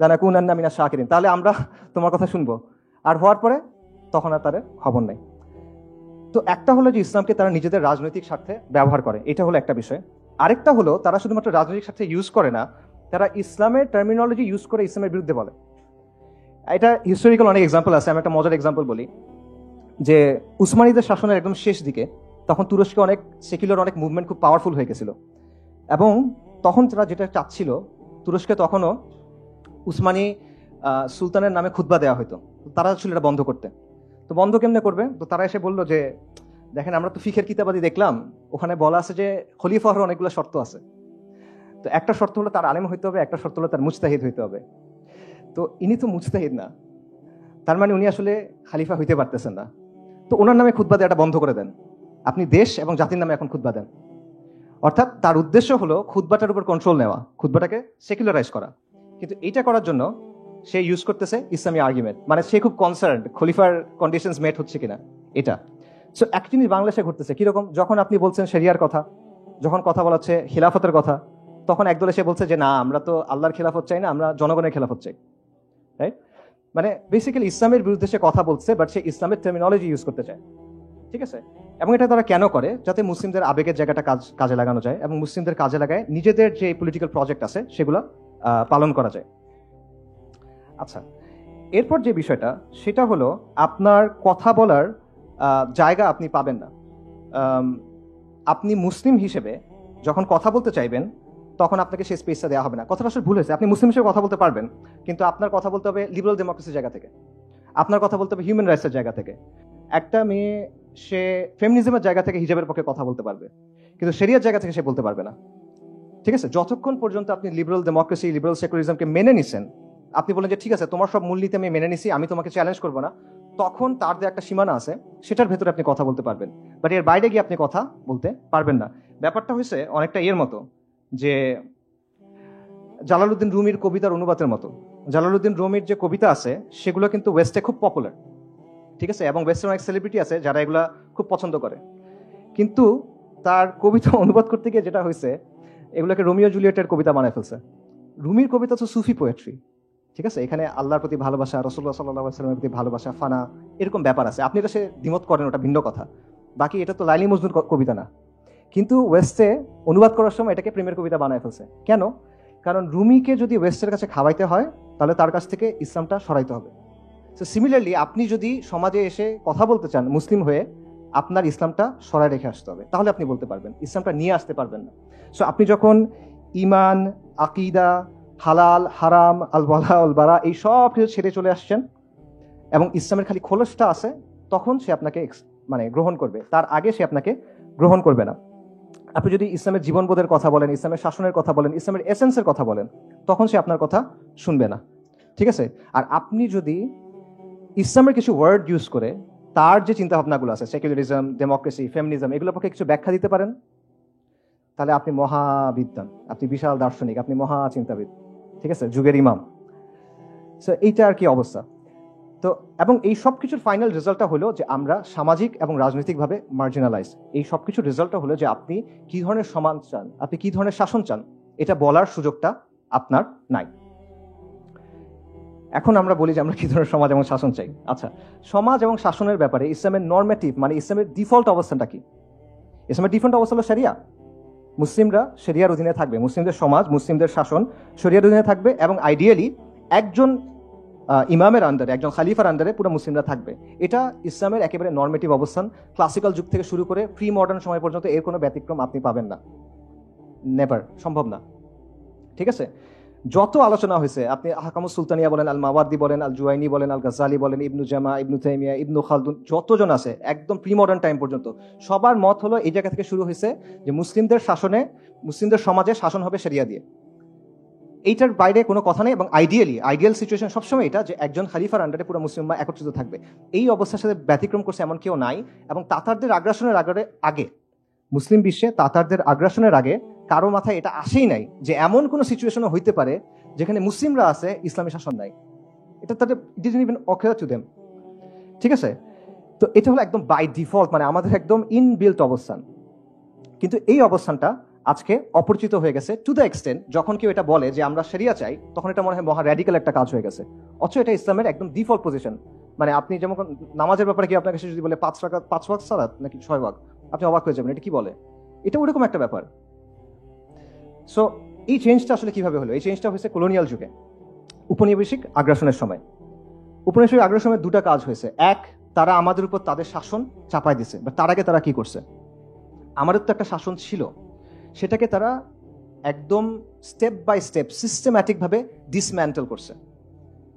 লানাকুনান্না মিনাশ শাকিরিন, তাহলে আমরা তোমার কথা শুনবো, আর হওয়ার পরে তখন আর তাদের খবর নেই। তো একটা হলো যে ইসলামকে তারা নিজেদের রাজনৈতিক স্বার্থে ব্যবহার করে, এটা হলো একটা বিষয়। আরেকটা হলো তারা শুধুমাত্র রাজনৈতিক স্বার্থে ইউজ করে না, তারা ইসলামের টার্মিনোলজি ইউজ করে ইসলামের বিরুদ্ধে বলে। এটা হিস্টোরিক্যাল অনেক এক্সাম্পল আছে, আমি একটা মজার এক্সাম্পল বলি, যে উসমানীদের শাসনের একদম শেষ দিকে তখন তুরস্কে অনেক সেকুলার অনেক মুভমেন্ট খুব পাওয়ারফুল হয়ে গেছিল, এবং তখন তারা যেটা চাচ্ছিল, তুরস্কে তখনও উসমানী সুলতানের নামে খুতবা দেওয়া হতো, তারা ছিল এটা বন্ধ করতে। তো বন্ধ কেমনে করবে, তো তারা এসে বললো যে দেখেন আমরা তো ফিখের কিতাবাদি দেখলাম, ওখানে বলা আছে যে খলিফা হওয়ার অনেকগুলো শর্ত আছে। তো একটা শর্ত হলো তার আলেম হইতে হবে, একটা শর্ত হলো তার মুজতাহিদ হইতে হবে। তো ইনি তো মুজতাহিদ না, তার মানে উনি আসলে খালিফা হইতে পারতেছেন না। তো ওনার নামে খুতবা দেওয়াটা বন্ধ করে দেন, আপনি দেশ এবং জাতির নামে এখন খুতবা দেন। অর্থাৎ তার উদ্দেশ্য হলো খুতবাটার উপর কন্ট্রোল নেওয়া, খুতবাটাকে সেকুলারাইজ করা। কিন্তু এইটা করার জন্য সে ইউজ করতেছে ইসলামী আর্গুমেন্ট, মানে সে খুব কনসার্ন খলিফার কন্ডিশনস মেট হচ্ছে কিনা এটা। সো এক জিনিস বাংলাদেশে ঘটতেছে কিরকম, যখন আপনি বলছেন শরিয়ার কথা, যখন কথা বলা হচ্ছে খিলাফতের কথা, তখন একদল এসে বলছে যে না আমরা তো আল্লাহর খেলাফত চাই না, আমরা জনগণের খেলাফত চাই, রাইট? মানে বেসিক্যালি ইসলামের বিরুদ্ধে সে কথা বলছে, বাট সে ইসলামের টার্মিনোলজি ইউজ করতে চায়, ঠিক আছে। এবং এটা তারা কেন করে, যাতে মুসলিমদের আবেগের জায়গাটা কাজে লাগানো যায়, এবং মুসলিমদের কাজে লাগায় নিজেদের যে পলিটিক্যাল প্রজেক্ট আছে সেগুলো পালন করা যায়। আচ্ছা, এরপর যে বিষয়টা সেটা হলো আপনার কথা বলার জায়গা আপনি পাবেন না। আপনি মুসলিম হিসেবে যখন কথা বলতে চাইবেন, তখন আপনাকে সেই স্পেসটা দেওয়া হবে না। কথাটা আসলে ভুল হয়েছে, আপনি মুসলিম হিসেবে কথা বলতে পারবেন, কিন্তু আপনার কথা বলতে হবে লিবারাল ডেমোক্রেসির জায়গা থেকে, আপনার কথা বলতে হবে হিউম্যান রাইটসের জায়গা থেকে। একটা মেয়ে সে ফেমিনিজমের জায়গা থেকে হিজাবের পক্ষে কথা বলতে পারবে, কিন্তু শরিয়ার জায়গা থেকে সে বলতে পারবে না, ঠিক আছে। যতক্ষণ পর্যন্ত আপনি লিবারাল ডেমোক্রেসি, লিবারাল সেকুলারিজমকে মেনে নিছেন, আপনি বলেন যে ঠিক আছে তোমার সব মূলনীতি আমি মেনে নিছি, আমি তোমাকে চ্যালেঞ্জ করবো না, তখন তার যে একটা সীমানা আছে সেটার ভেতরে আপনি কথা বলতে পারবেন, বাট এর বাইরে গিয়ে আপনি কথা বলতে পারবেন না। ব্যাপারটা হয়েছে অনেকটা এর মতো, যে জালালউদ্দিন রুমির কবিতার অনুবাদের মতো। জালালউদ্দিন রুমির যে কবিতা আছে সেগুলো কিন্তু ওয়েস্টে খুব পপুলার, ঠিক আছে, এবং ওয়েস্টের অনেক সেলিব্রিটি আছে যারা এগুলা খুব পছন্দ করে। কিন্তু তার কবিতা অনুবাদ করতে গিয়ে যেটা হয়েছে, এগুলোকে রোমিও জুলিয়েটের কবিতা বানায় ফেলছে। রুমির কবিতা তো সুফি পোয়েট্রি, ঠিক আছে, এখানে আল্লাহর প্রতি ভালোবাসা, রাসূলুল্লাহ সাল্লাল্লাহু আলাইহি ওয়াসাল্লামের প্রতি ভালোবাসা, ফানা, এরকম ব্যাপার আছে। আপনি এটা সে দ্বিমত করেন, ওটা ভিন্ন কথা, বাকি এটা তো লাইলি মজনুর কবিতা না। কিন্তু ওয়েস্টে অনুবাদ করার সময় এটাকে প্রেমের কবিতা বানায় ফেলছে। কেন? কারণ রুমিকে যদি ওয়েস্টের কাছে খাওয়াইতে হয়, তাহলে তার কাছ থেকে ইসলামটা সরাইতে হবে। সো সিমিলারলি আপনি যদি সমাজে এসে কথা বলতে চান মুসলিম হয়ে, আপনার ইসলামটা সরাই রেখে আসতে হবে, তাহলে আপনি বলতে পারবেন, ইসলামটা নিয়ে আসতে পারবেন না। সো আপনি যখন ইমান, আকিদা, হালাল হারাম, আল ওয়ালা আল বারা, এই সব কিছু ছেড়ে চলে আসছেন এবং ইসলামের খালি খোলসটা আছে, তখন সে আপনাকে মানে গ্রহণ করবে, তার আগে সে আপনাকে গ্রহণ করবে না। আপনি যদি ইসলামের জীবনবোধের কথা বলেন, ইসলামের শাসনের কথা বলেন, ইসলামের এসেন্সের কথা বলেন, তখন সে আপনার কথা শুনবে না, ঠিক আছে। আর আপনি যদি ইসলামের কিছু ওয়ার্ড ইউজ করে তার যে চিন্তা ভাবনাগুলো আছে, সেকুলারিজম, ডেমোক্রেসি, ফেমিনিজম, এগুলোর পক্ষে কিছু ব্যাখ্যা দিতে পারেন, তাহলে আপনি মহাবিদ্বান, আপনি বিশাল দার্শনিক, আপনি মহা চিন্তাবিদ, ঠিক আছে, যুগের ইমাম। এইটা আর কি অবস্থা। তো এবং এই সব কিছুর ফাইনাল রেজাল্টটা হলো যে আমরা সামাজিক এবং রাজনৈতিকভাবে মার্জিনালাইজ। এই সব কিছুর রেজাল্টটা হলো যে আপনি কি ধরনের সমাজ চান, আপনি কি ধরনের শাসন চান, এটা বলার সুযোগটা আপনার নাই। এখন আমরা বলি যে আমরা কি ধরনের সমাজ এবং শাসন চাই। আচ্ছা, সমাজ এবং শাসনের ব্যাপারে ইসলামের নর্মেটিভ মানে ইসলামের ডিফল্ট অবস্থানটা কি? ইসলামের ডিফল্ট অবস্থা হলো শরিয়া। মুসলিমরা শরিয়ার অধীনে থাকবে, মুসলিমদের সমাজ, মুসলিমদের শাসন শরিয়ার অধীনে থাকবে, এবং আইডিয়ালি একজন ইমামের আন্ডারে, একজন খালিফার আন্ডারে পুরো মুসলিমরা থাকবে। এটা ইসলামের একেবারে নর্মেটিভ অবস্থান। ক্লাসিক্যাল যুগ থেকে শুরু করে প্রি মডার্ন সময় পর্যন্ত এর কোনো ব্যতিক্রম আপনি পাবেন না, নেভার, সম্ভব না। ঠিক আছে, যত আলোচনা হয়েছে, আপনি আহকামুস সুলতানিয়া বলেন, আল মাওয়ার্দি বলেন, আল জুয়াইনি বলেন, আল গাজ্জালি বলেন, ইবনু জামা, ইবনু তাইমিয়া, ইবনু খালদুন, যতজন আছে একদম প্রি মডার্ন টাইম পর্যন্ত সবার মত হলো এই জায়গা থেকে শুরু হয়েছে যে মুসলিমদের শাসনে, মুসলিমদের সমাজে শাসন হবে শরিয়া দিয়ে। এইটার বাইরে কোনো কথা নেই। এবং আইডিয়াল সিচুয়েশন সবসময় এটা যে একজন খালিফার আন্ডারে পুরো মুসলিমরা একত্রিত থাকবে। এই অবস্থার সাথে ব্যতিক্রম করছে এমন কেউ নাই। এবং তাতারদের আগ্রাসনের আগে, মুসলিম বিশ্বে তাতারদের আগ্রাসনের আগে কারো মাথায় এটা আসেই নাই যে এমন কোনো সিচুয়েশনও হইতে পারে যেখানে মুসলিমরা আছে, ইসলামী শাসন নাই। এটা তাদের didn't even ochre to them. ঠিক আছে, তো এটা হলো একদম বাই ডিফল্ট, মানে আমাদের একদম ইনবিল্ট অবস্থান। কিন্তু এই অবস্থানটা আজকে অপরিচিত হয়ে গেছে টু দ্য এক্সটেন্ট, যখন কেউ এটা বলে যে আমরা শরিয়া চাই, তখন এটা মনে হয় মহা র্যাডিক্যাল একটা কাজ হয়ে গেছে। অথচ এটা ইসলামের একদম ডিফল্ট পজিশন। মানে আপনি যেমন নামাজের ব্যাপারে কি আপনার কাছে যদি বলে 5 ওয়াক্ত সালাত নাকি 6 ওয়াক্ত, আপনি অবাক হয়ে যাবেন, এটা কি বলে? এটা ওরকম একটা ব্যাপার। সো এই চেঞ্জটা আসলে কিভাবে হলো? এই চেঞ্জটা হয়েছে কলোনিয়াল যুগে, উপনিবেশিক আগ্রাসনের সময়। উপনিবেশিক আগ্রাসনের দুটা কাজ হয়েছে। এক, তারা আমাদের উপর তাদের শাসন চাপাই দিছে। বা তার আগে তারা কি করছে? আমাদের তো একটা শাসন ছিল, সেটাকে তারা একদম স্টেপ বাই স্টেপ সিস্টেম্যাটিক ভাবে ডিসম্যান্টেল করছে।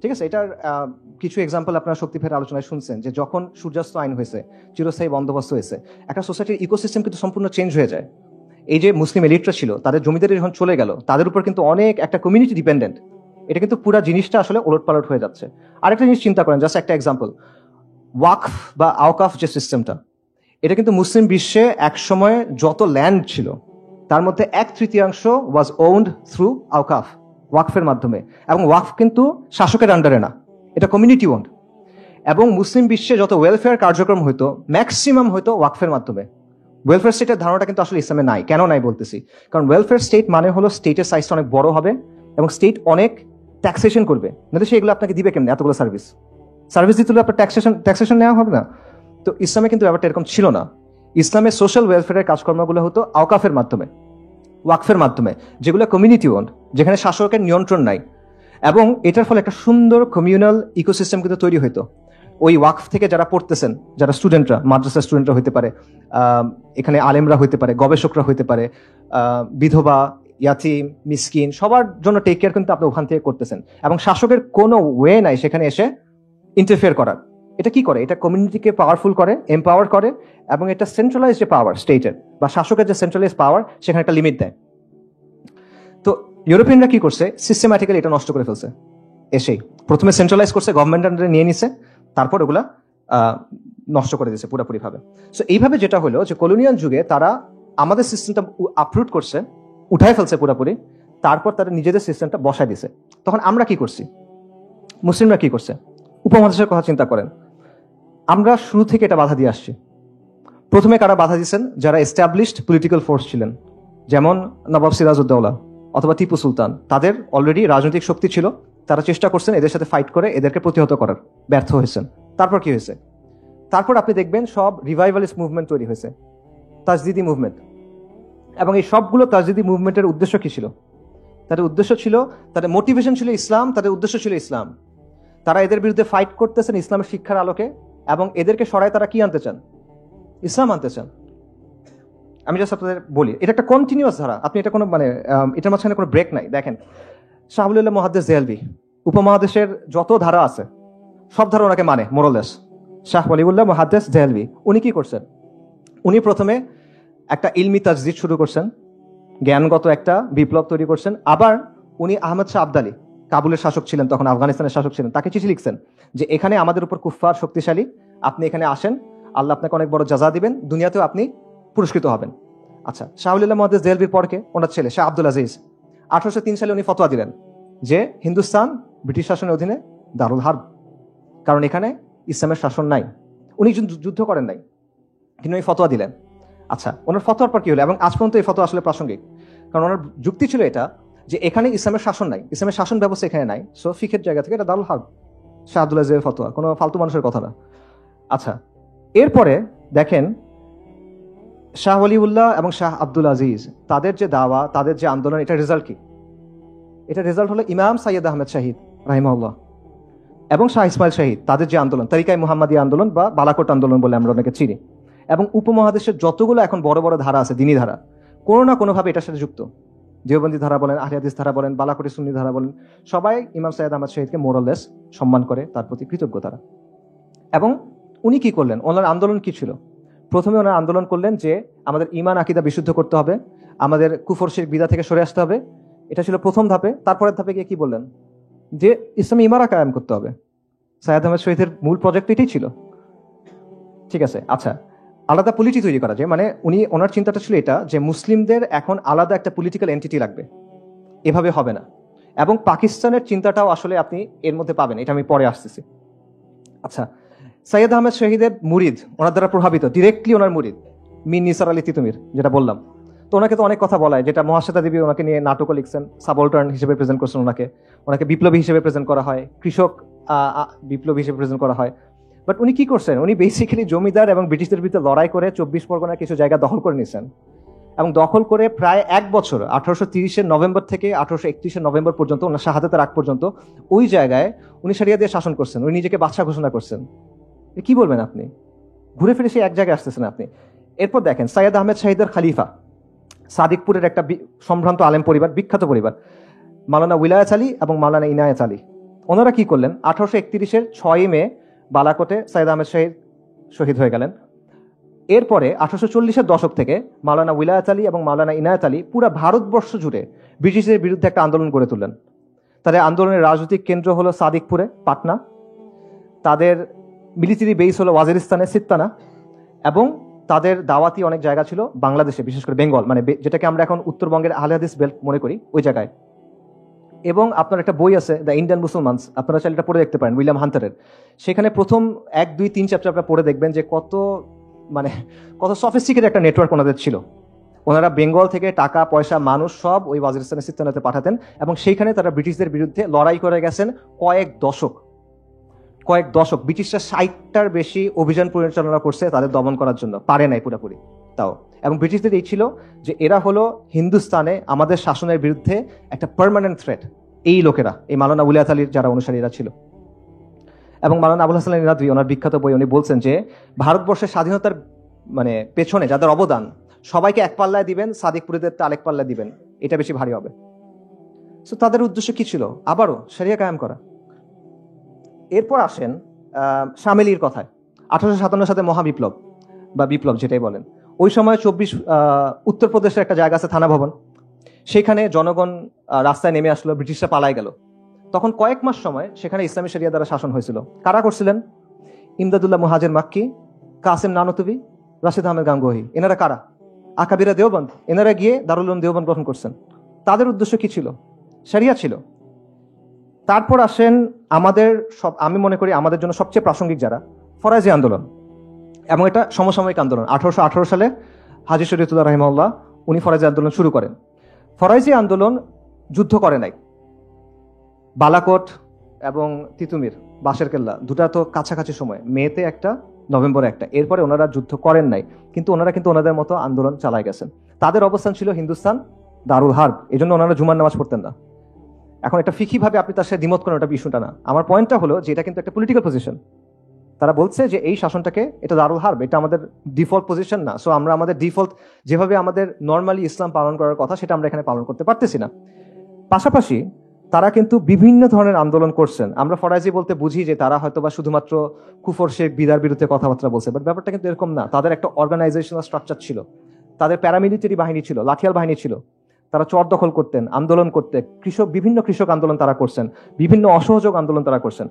ঠিক আছে, এটার কিছু এক্সাম্পল আপনারা শক্তিফের আলোচনায় শুনছেন যে যখন সূর্যাস্ত আইন হয়েছে, চিরস্থায়ী বন্দোবস্ত হয়েছে, একটা সোসাইটির ইকোসিস্টেম কিন্তু সম্পূর্ণ চেঞ্জ হয়ে যায়। এই যে মুসলিম এলিটরা ছিল, তাদের জমিদারি যখন চলে গেল, তাদের উপর কিন্তু অনেক একটা কমিউনিটি ডিপেন্ডেন্ট। এটা কিন্তু পুরো জিনিসটা আসলে ওলটপালট হয়ে যাচ্ছে। আরেকটা জিনিস চিন্তা করেন, জাস্ট একটা এক্সাম্পল, ওয়াকফ বা আওকাফ যে সিস্টেমটা, এটা কিন্তু মুসলিম বিশ্বে এক সময় যত ল্যান্ড ছিল তার মধ্যে 1/3 ওয়াজ ওন্ড থ্রু আওকাফ, ওয়াকফের মাধ্যমে। এবং ওয়াকফ কিন্তু শাসকের আন্ডারে না, এটা কমিউনিটি ওন্ড। এবং মুসলিম বিশ্বে যত ওয়েলফেয়ার কার্যক্রম হইতো ম্যাক্সিমাম হইতো ওয়াকফের মাধ্যমে। ওয়েলফেয়ার স্টেটের ধারণাটা কিন্তু আসলে ইসলামে নাই। কেন নাই বলতেছি, কারণ ওয়েলফেয়ার স্টেট মানে হলো স্টেটের সাইজটা অনেক বড় হবে এবং স্টেট অনেক ট্যাক্সেশন করবে, না সে এগুলো আপনাকে দিবে কেমন? এতগুলো সার্ভিস দিতে হলে আপনার ট্যাক্সেশন নেওয়া হবে না। তো ইসলামে কিন্তু ব্যাপারটা এরকম ছিল না। ইসলামের সোশ্যাল ওয়েলফেয়ারের কাজকর্মগুলো হতো আওকাফের মাধ্যমে, ওয়াকফের মাধ্যমে, যেগুলো কমিউনিটি ওন্ড, যেখানে শাসকের নিয়ন্ত্রণ নাই। এবং এটার ফলে একটা সুন্দর কমিউনাল ইকোসিস্টেম কিন্তু তৈরি হইতো। ওই ওয়াকফ থেকে যারা পড়তেছেন, যারা স্টুডেন্টরা, মাদ্রাসার স্টুডেন্টরা হইতে পারে, এখানে আলেমরা হইতে পারে, গবেষকরা হইতে পারে, বিধবা, ইয়াতিম, মিসকিন, সবার জন্য টেক কেয়ার কিন্তু আপনি ওখান থেকে করতেছেন। এবং শাসকের কোনো ওয়ে নাই সেখানে এসে ইন্টারফেয়ার করার। এটা কি করে? এটা কমিউনিটিকে পাওয়ারফুল করে, এম্পাওয়ার করে, এবং এটা সেন্ট্রালাইজ যে পাওয়ার স্টেটের বা শাসকের যে সেন্ট্রালাইজ পাওয়ার, সেখানে একটা লিমিট দেয়। তো ইউরোপিয়ানরা কি করছে? সিস্টেম্যাটিক্যালি এটা নষ্ট করে ফেলছে। এসেই প্রথমে সেন্ট্রালাইজ করছে, গভর্নমেন্ট আন্ডারে নিয়ে নিছে, তারপর ওগুলা নষ্ট করে দিয়েছে পুরোপুরি ভাবে। সো এইভাবে যেটা হলো যে কলোনিয়াল যুগে তারা আমাদের সিস্টেমটা আপরুট করছে, উঠায় ফেলছে পুরোপুরি, তারপর তারা নিজেদের সিস্টেমটা বসায় দিছে। তখন আমরা কি করছি? মুসলিমরা কি করছে? উপমহাদেশের কথা চিন্তা করেন, আমরা শুরু থেকে এটা বাধা দিয়ে আসছি। প্রথমে কারা বাধা দিচ্ছেন? যারা এস্টাবলিশড পলিটিক্যাল ফোর্স ছিলেন, যেমন নবাব সিরাজউদ্দৌলা অথবা টিপু সুলতান। তাদের অলরেডি রাজনৈতিক শক্তি ছিল, তারা চেষ্টা করছেন এদের সাথে ফাইট করে এদেরকে প্রতিহত করার, ব্যর্থ হয়েছেন। তারপর কি হয়েছে? তারপর আপনি দেখবেন সব রিভাইভালিস্ট মুভমেন্ট তৈরি হয়েছে, তাজদিদি মুভমেন্ট। এবং এই সবগুলো তাজদিদি মুভমেন্টের উদ্দেশ্য কি ছিল? তাদের উদ্দেশ্য ছিল, তাদের মোটিভেশন ছিল ইসলাম, তাদের উদ্দেশ্য ছিল ইসলাম। তারা এদের বিরুদ্ধে ফাইট করতেছেন ইসলামের শিক্ষার আলোকে, এবং এদেরকে সরায় তারা কি আনতে চান? ইসলাম আনতে চান। আমি জাস্ট আপনাদের বলি, এটা একটা কন্টিনিউয়াস ধারা। আপনি এটা কোনো এটার মাঝখানে কোনো ব্রেক নাই। দেখেন, শাহ ওয়ালিউল্লাহ মুহাদ্দিস দেহলভী, উপমহাদেশের যত ধারা আছে সব ধারা ওনাকে মানে মোরলেস। শাহ ওয়ালিউল্লাহ মুহাদ্দিস দেহলভী উনি কি করছেন? উনি প্রথমে একটা ইলমি তাজদিদ শুরু করছেন, জ্ঞানগত একটা বিপ্লব তৈরি করছেন। আবার উনি আহমদ শাহ আবদালি, কাবুলের শাসক ছিলেন তখন, আফগানিস্তানের শাসক ছিলেন, তাকে চিঠি লিখছেন যে এখানে আমাদের উপর কুফফার শক্তিশালী, আপনি এখানে আসেন, আল্লাহ আপনাকে অনেক বড় জাযা দিবেন, দুনিয়াতেও আপনি পুরস্কৃত হবেন। আচ্ছা, শাহ ওলিউল্লাহ মুহাদ্দিস দেহলভির পরকে ওনার ছেলে শাহ আব্দুল আজিজ 1803 সালে উনি ফতোয়া দিলেন যে হিন্দুস্তান ব্রিটিশ শাসনের অধীনে দারুল হার্ব, কারণ এখানে ইসলামের শাসন নাই। উনি যুদ্ধ করেন নাই, কিন্তু উনি ফতোয়া দিলেন। আচ্ছা, ওনার ফতোয়ার পর কি হলো, এবং আজ পর্যন্ত এই ফতোয়া আসলে প্রাসঙ্গিক, কারণ ওনার যুক্তি ছিল এটা যে এখানে ইসলামের শাসন নাই, ইসলামের শাসন ব্যবস্থা এখানে নাই, সো ফিকের জায়গা থেকে এটা দারুল হার্ব। শাহ আব্দুল আজিজের ফতোয়া, কোনো ফালতু মানুষের কথা না। আচ্ছা, এরপরে দেখেন শাহ ওলিউল্লাহ এবং শাহ আব্দুল আজিজ তাদের যে দাওয়া, তাদের যে আন্দোলন, এটা রেজাল্ট কি? এটা রেজাল্ট হলো ইমাম সাইয়্যেদ আহমেদ শাহিদ রাহিমাহুল্লাহ এবং শাহ ইসমাইল শাহিদ, তাদের যে আন্দোলন, তরিকায়ে মুহাম্মাদিয়া আন্দোলন বা বালাকোট আন্দোলন বলে আমরা অনেকে চিনি, এবং উপমহাদেশের যতগুলো এখন বড় বড় ধারা আছে, দিনী ধারা, কোনো না কোনোভাবে এটার সাথে যুক্ত। দেওবন্দি ধারা বলেন, আহলে হাদিস ধারা বলেন, বালাকোটি সুন্নি ধারা বলেন, সবাই ইমাম সাইয়্যেদ আহমদ শাহিদকে মোরালেস সম্মান করে, তার প্রতি কৃতজ্ঞ তারা। এবং উনি কি করলেন, ওনার আন্দোলন কি ছিল? প্রথমে ওনার আন্দোলন করলেন যে আমাদের ঈমান আকীদা বিশুদ্ধ করতে হবে, আমাদের কুফর শিরক বিদআত থেকে সরে আসতে হবে, এটা ছিল প্রথম ধাপে। তারপরের ধাপে গিয়ে কি বললেন, যে ইসলামী ইমারা কায়েম করতে হবে। সাইয়্যেদ আহমদ শহীদের মূল প্রজেক্ট এটাই ছিল, ঠিক আছে। আচ্ছা, আলাদা পলিটি তৈরি করা যায়, মানে ওনার চিন্তাটা ছিল এটা যে মুসলিমদের এখন আলাদা একটা পলিটিক্যাল এন্টিটি লাগবে, এভাবে হবে না। এবং পাকিস্তানের চিন্তাটাও আসলে আপনি এর মধ্যে পাবেন, এটা আমি পরে আসতেছি। আচ্ছা, সাইয়্যেদ আহমেদ শহীদের মুরিদ, ওনার দ্বারা প্রভাবিত, ডিরেক্টলি ওনার মুরিদ মির নিসার আলী তিতুমির, যেটা বললাম। তো ওনাকে তো অনেক কথা বলা হয়, যেটা মহাশ্বেতা দেবী ওনাকে নিয়ে নাটকও লিখছেন, সাবঅল্টার্ন হিসেবে প্রেজেন্ট করছেন ওনাকে বিপ্লবী হিসেবে প্রেজেন্ট করা হয়, কৃষক বিপ্লবী হিসেবে প্রেজেন্ট করা হয়। বাট উনি কি করছেন, উনি বেসিক্যালি জমিদার এবং ব্রিটিশদের বিরুদ্ধে লড়াই করে 24 পরগনার কিছু জায়গা দখল করে নিয়েছেন, এবং দখল করে প্রায় এক বছর 1830 নভেম্বর থেকে 1831 নভেম্বর পর্যন্ত, ওনার শাহাদাতের আগ পর্যন্ত ওই জায়গায় উনি শরিয়া দিয়ে শাসন করছেন, উনি নিজেকে বাদশা ঘোষণা করছেন। কি বলবেন আপনি, ঘুরে ফিরে সে এক জায়গায় আসতেছেন আপনি। এরপর দেখেন সাইয়্যেদ আহমেদ শাহিদের খালিফা, সাদিকপুরের একটা সম্ভ্রান্ত আলেম পরিবার, বিখ্যাত পরিবার, মাওলানা উইলায়াত আলী এবং মাওলানা ইনায়াত আলী, ওনারা কি করলেন, 1831 6 মে বালাকোটে সাইয়্যেদ আহমেদ শাহিদ শহীদ হয়ে গেলেন। এরপরে 1840 দশক থেকে মাওলানা উইলায়াত আলী এবং মাওলানা ইনায়াত আলী পুরো ভারতবর্ষ জুড়ে ব্রিটিশদের বিরুদ্ধে একটা আন্দোলন গড়ে তুললেন। তাদের আন্দোলনের রাজনৈতিক কেন্দ্র হলো সাদিকপুরে, পাটনা, তাদের মিলিটারি বেস হলো ওয়াজিরিস্তানে, সিত্তানা, এবং তাদের দাওয়াতি অনেক জায়গা ছিল বাংলাদেশে, বিশেষ করে বেঙ্গল, মানে যেটাকে আমরা এখন উত্তরবঙ্গের আহলে হাদিস বেল্ট মনে করি, ওই জায়গায়। এবং আপনার একটা বই আছে দ্য ইন্ডিয়ান মুসলমানস, আপনারা চাইলে এটা পড়ে দেখতে পারেন, উইলিয়াম হান্টারের। সেখানে প্রথম 1, 2, 3 চ্যাপ্টার আপনারা পড়ে দেখবেন যে কত সফিস্টিকেটেড একটা নেটওয়ার্ক ওনাদের ছিল। ওনারা বেঙ্গল থেকে টাকা পয়সা মানুষ সব ওই ওয়াজিরিস্তানের সিত্তানাতে পাঠাতেন, এবং সেইখানে তারা ব্রিটিশদের বিরুদ্ধে লড়াই করে গেছেন কয়েক দশক। ব্রিটিশরা 60টার বেশি অভিযান পরিচালনা করছে তাদের দমন করার জন্য, পারে নাই পুরোপুরি তাও। এবং ব্রিটিশদের এই ছিল যে এরা হলো হিন্দুস্তানে আমাদের শাসনের বিরুদ্ধে একটা পার্মানেন্ট থ্রেট, এই লোকেরা, এই মাওলানা উলিয়াত আলীর যারা অনুসারীরা ছিল। এবং মাওলানা আবুল হাসান নিনাদভি ওনার বিখ্যাত বই, উনি বলছেন যে ভারতবর্ষের স্বাধীনতার পেছনে যাদের অবদান, সবাইকে এক পাল্লায় দিবেন, সাদিকপুরীদের আরেক পাল্লায় দিবেন, এটা বেশি ভারী হবে। সো তাদের উদ্দেশ্য কি ছিল, আবারও শরিয়া কায়েম করা। এরপর আসেন শামেলির কথায়, 1857 সালে মহাবিপ্লব বা বিপ্লব যেটাই বলেন। ওই সময় উত্তরপ্রদেশের একটা জায়গা আছে থানা ভবন, সেখানে জনগণ রাস্তায় নেমে আসলো, ব্রিটিশরা পালাই গেল। তখন কয়েক মাস সময় সেখানে ইসলামী শরিয়া দ্বারা শাসন হয়েছিল। কারা করছিলেন? ইমদাদুল্লাহ মুহাজির মাক্কি, কাসেম নানতুবি, রাশিদ আহমেদ গাঙ্গুহি। এনারা কারা? আকাবিরা দেওবন্দ। এনারা গিয়ে দারুল উলুম দেওবন্দ গঠন করছেন। তাদের উদ্দেশ্য কি ছিল? শরিয়া ছিল। তারপর আসেন আমি মনে করি আমাদের জন্য সবচেয়ে প্রাসঙ্গিক যারা, ফরাজি আন্দোলন, এবং এটা সমসাময়িক আন্দোলন। 1818 সালে হাজী শরীয়তুল্লাহ রাহিমাহুল্লাহ উনি ফরাজি আন্দোলন শুরু করেন। ফরাজি আন্দোলন যুদ্ধ করে নাই। বালাকোট এবং তিতুমির, বাঁশের কেল্লা, দুটা তো কাছাকাছি সময়, মেতে একটা, নভেম্বরে একটা। এরপরে ওনারা যুদ্ধ করেন নাই, কিন্তু ওনারা কিন্তু ওনাদের মতো আন্দোলন চালায় গেছেন। তাদের অবস্থান ছিল হিন্দুস্তান দারুল হার্ব, এই জন্য ওনারা জুমার নামাজ পড়তেন না। এখন এটা ফিকি ভাবে আপনি তার সাথে দ্বিমত করেন, ওটা ইস্যুটা না। আমার পয়েন্টটা হলো যে এটা কিন্তু একটা পলিটিক্যাল পজিশন। তারা বলছে যে এই শাসনটাকে, এটা দারুল হার্ব, এটা আমাদের ডিফল্ট পজিশন না। সো আমরা আমাদের ডিফল্ট যেভাবে আমাদের নর্মালি ইসলাম পালন করার কথা, সেটা আমরা এখানে পালন করতে পারতেছি না। পাশাপাশি তারা কিন্তু বিভিন্ন ধরনের আন্দোলন করছেন। আমরা ফরাজি বলতে বুঝি যে তারা হয়তো বা শুধুমাত্র কুফর শিরক বিদার বিরুদ্ধে কথাবার্তা বলছে, বাট ব্যাপারটা কিন্তু এরকম না। তাদের একটা অর্গানাইজেশনাল স্ট্রাকচার ছিল, তাদের প্যারামিলিটারি বাহিনী ছিল, লাঠিয়াল বাহিনী ছিল। তারা চর দখল করতেন, আন্দোলন করতেন, বিভিন্ন কৃষক আন্দোলন তারা করছেন, বিভিন্ন অসহযোগ আন্দোলন তারা করছেন।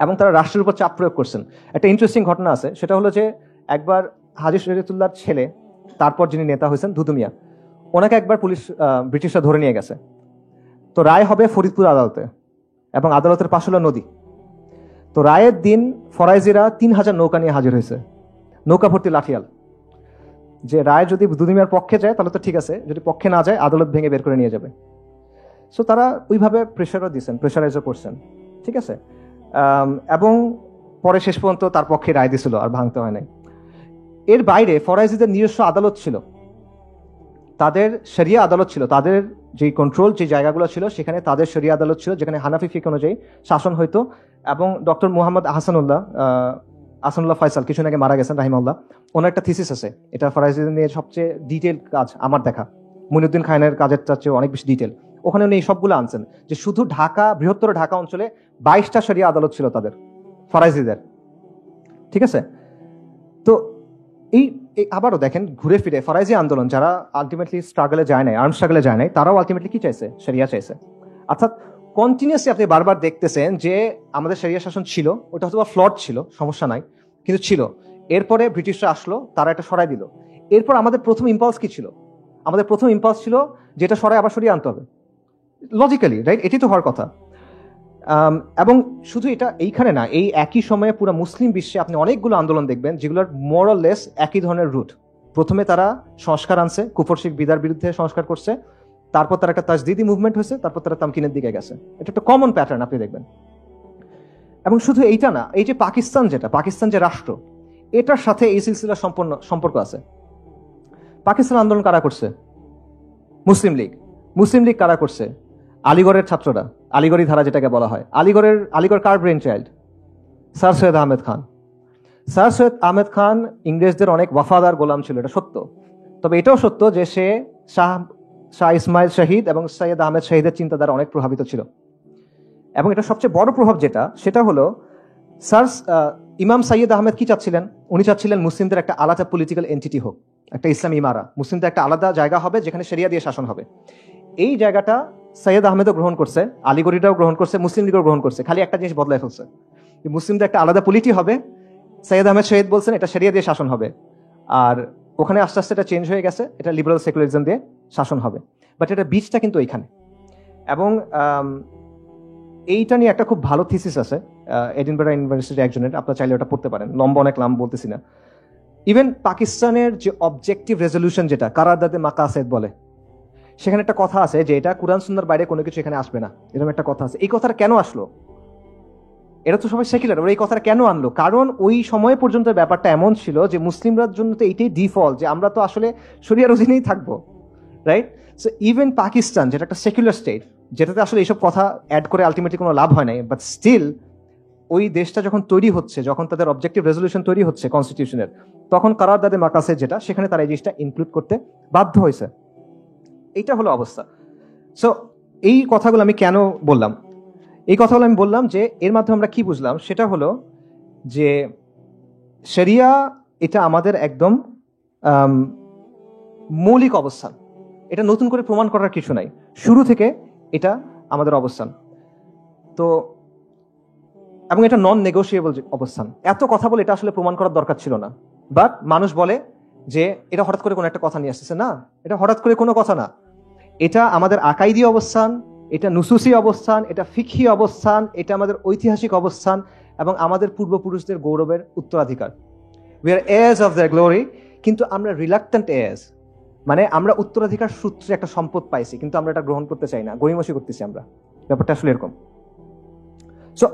এবং তারা রাষ্ট্রের উপর চাপ প্রয়োগ করছেন। একটা ইন্টারেস্টিং ঘটনা আছে, সেটা হলো যে একবার হাজী শরীয়তুল্লাহর ছেলে, তারপর যিনি নেতা হয়েছেন দুদু মিয়া, ওনাকে একবার ব্রিটিশরা ধরে নিয়ে গেছে। তো রায় হবে ফরিদপুর আদালতে, এবং আদালতের পাশ হলো নদী। তো রায়ের দিন ফরাইজিরা 3000 নৌকা নিয়ে হাজির হয়েছে, নৌকা ভর্তি লাঠিয়াল, যে রায় যদি দুদু মিয়ার পক্ষে যায় তাহলে তো ঠিক আছে, যদি পক্ষে না যায় আদালত ভেঙে বের করে নিয়ে যাবে। সো তারা ওইভাবে প্রেশারও দিচ্ছেন, প্রেশারাইজও করছেন, ঠিক আছে। এবং পরে শেষ পর্যন্ত তার পক্ষে রায় দিছিল, আর ভাঙতে হয় নাই। এর বাইরে ফরাইজিদের নিজস্ব আদালত ছিল, তাদের শরিয়া আদালত ছিল, তাদের যে কন্ট্রোল যে জায়গাগুলো ছিল সেখানে তাদের শরিয়া আদালত ছিল, যেখানে হানাফি ফিক অনুযায়ী শাসন হইতো। এবং ডক্টর মুহাম্মদ আহসানুল্লাহ ফয়সাল কিছুদিন আগে মারা গেছেন রাহিমাহুল্লাহ, ওনার একটা থিসিস আছে, এটা ফরাইজিদের নিয়ে সবচেয়ে ডিটেল কাজ আমার দেখা, মুইনুদ্দিন খানের কাজের চেয়ে অনেক বেশি ডিটেল। ওখানে উনি সবগুলো আনছেন যে শুধু ঢাকা, বৃহত্তর ঢাকা অঞ্চলে 22টা শরিয়া আদালত ছিল তাদের, ফরাইজিদের, ঠিক আছে। তো এই আবারও দেখেন ঘুরে ফিরে ফরাইজি আন্দোলন যারা আলটিমেটলি স্ট্রাগলে যায় নাই, আর্ম স্ট্রাগলে যায় নাই, তারাও আলটিমেটলি কি চাইছে? শরিয়া চাইছে। অর্থাৎ কন্টিনিউসলি আপনি বারবার দেখতেছেন যে আমাদের শরিয়া শাসন ছিল, ওটা হয়তো ফ্লড ছিল, সমস্যা নাই, কিন্তু ছিল। এরপরে ব্রিটিশরা আসলো, তারা এটা সরাই দিল। এরপর আমাদের প্রথম ইম্পালস কি ছিল? আমাদের প্রথম ইম্পালস ছিল যেটা সরাই আবার সরিয়ে আনতে হবে, লজিক্যালি, রাইট? এটি তো হওয়ার কথা। এবং শুধু এটা এইখানে না, এই একই সময়ে পুরো মুসলিম বিশ্বে আপনি অনেকগুলো আন্দোলন দেখবেন যেগুলোর মোরাললেস একই ধরনের রুট। প্রথমে তারা সংস্কার আনছে, কুফর শিরক বিদার বিরুদ্ধে সংস্কার করছে, তারপর তারা একটা তাজদিদি মুভমেন্ট হয়েছে, তারপর তারা তামকিনের দিকে গেছে। এটা একটা কমন প্যাটার্ন আপনি দেখবেন। এবং শুধু এইটা না, এই যে পাকিস্তান যে রাষ্ট্র, এটার সাথে এই সিলসিলার সম্পর্ক আছে। পাকিস্তান আন্দোলন কারা করছে? মুসলিম লীগ কারা করছে? আলিগড়ের ছাত্ররা, আলিগড়ি ধারা যেটাকে বলা হয়। আলিগড় কার brain child? Sir Syed Ahmed Khan. Sir Syed Ahmed Khan ইংরেজদের অনেক ওয়াফাদার গোলাম ছিল, এটা সত্য। তবে এটাও সত্য যে সে শাহ ইসমাইল শহীদ এবং সৈয়দ আহমেদ শহীদের চিন্তাধারা অনেক প্রভাবিত ছিল। এবং এটা সবচেয়ে বড় প্রভাব যেটা, সেটা হলো ইমাম সৈয়দ আহমেদ কি চাচ্ছিলেন? উনি চাচ্ছিলেন মুসলিমদের একটা আলাদা পলিটিক্যাল এন্টিটি হোক, একটা ইসলামী ইমারা, মুসলিমদের একটা আলাদা জায়গা হবে যেখানে শরিয়া দিয়ে শাসন হবে। এই জায়গাটা সৈয়দ আহমেদও গ্রহণ করছে, আলিগড়িটাও গ্রহণ করছে, মুসলিম লীগও গ্রহণ করছে। খালি একটা জিনিস বদলায় ফেলছে, মুসলিমদের একটা আলাদা পলিটি হবে। সৈয়দ আহমেদ শহীদ বলছেন এটা শরিয়া দিয়ে শাসন হবে, আর ওখানে আস্তে আস্তে এটা চেঞ্জ হয়ে গেছে, এটা লিবারাল সেকুলারিজম দিয়ে শাসন হবে। বাট এটা বীজটা কিন্তু ওইখানে। এবং এইটা নিয়ে একটা খুব ভালো থিসিস আছে এডিনবারা ইউনিভার্সিটি একজনের, আপনারা চাইলে ওটা পড়তে পারেন, লম্বা অনেক নাম বলতেছি না। ইভেন পাকিস্তানের যে অবজেক্টিভ রেজলিউশন, যেটা কারারদাদে মাকাসেদ বলে, সেখানে একটা কথা আছে যে এটা কুরআন সুন্নাহর বাইরে কোনো কিছু এখানে আসবে না, এরকম একটা কথা আছে। এই কথাটা কেন আসলো? এরা তো সবাই সেকুলার, ওরা এই কথাটা কেন আনলো? কারণ ওই সময় পর্যন্ত ব্যাপারটা এমন ছিল যে মুসলিমরার জন্য তো এইটাই ডিফল্ট, যে আমরা তো আসলে শরিয়ার অধীনেই থাকবো, রাইট? সো ইভেন পাকিস্তান, যেটা একটা সেকুলার স্টেট, যেটাতে আসলে এইসব কথা অ্যাড করে আলটিমেটলি কোনো লাভ হয় নাই, বাট স্টিল ওই দেশটা যখন তৈরি হচ্ছে, যখন তাদের অবজেক্টিভ রেজলিউশন তৈরি হচ্ছে কনস্টিটিউশনের, তখন কারারদাদে মাকাসেদ যেটা, সেখানে তারা এই জিনিসটা ইনক্লুড করতে বাধ্য হয়েছে। এইটা হলো অবস্থা। সো এই কথাগুলো আমি কেন বললাম? এই কথাগুলো আমি বললাম যে এর মাধ্যমে আমরা কি বুঝলাম, সেটা হলো যে শরিয়া এটা আমাদের একদম মৌলিক অবস্থান, এটা নতুন করে প্রমাণ করার কিছু নাই, শুরু থেকে এটা আমাদের অবস্থান। তো এবং এটা নন নেগোশিয়েবল অবস্থান। এত কথা বলে এটা আসলে প্রমাণ করার দরকার ছিল না, বাট মানুষ বলে যে এটা হঠাৎ করে কোনো একটা কথা নিয়ে আসতেছে। না, এটা হঠাৎ করে কোনো কথা না, এটা আমাদের আকাইদি অবস্থান, এটা নুসুসি অবস্থান, এটা ফিকহি অবস্থান, এটা আমাদের ঐতিহাসিক অবস্থান এবং আমাদের পূর্বপুরুষদের গৌরবের উত্তরাধিকার। We are heirs of their glory, কিন্তু আমরা রিলাক্টেন্ট heirs, মানে আমরা উত্তরাধিকার সূত্রে একটা সম্পদ পাইছি, কিন্তু আমরা এটা গ্রহণ করতে চাই না, গড়িমসি করতেছি আমরা। ব্যাপারটা আসলে এরকম। সো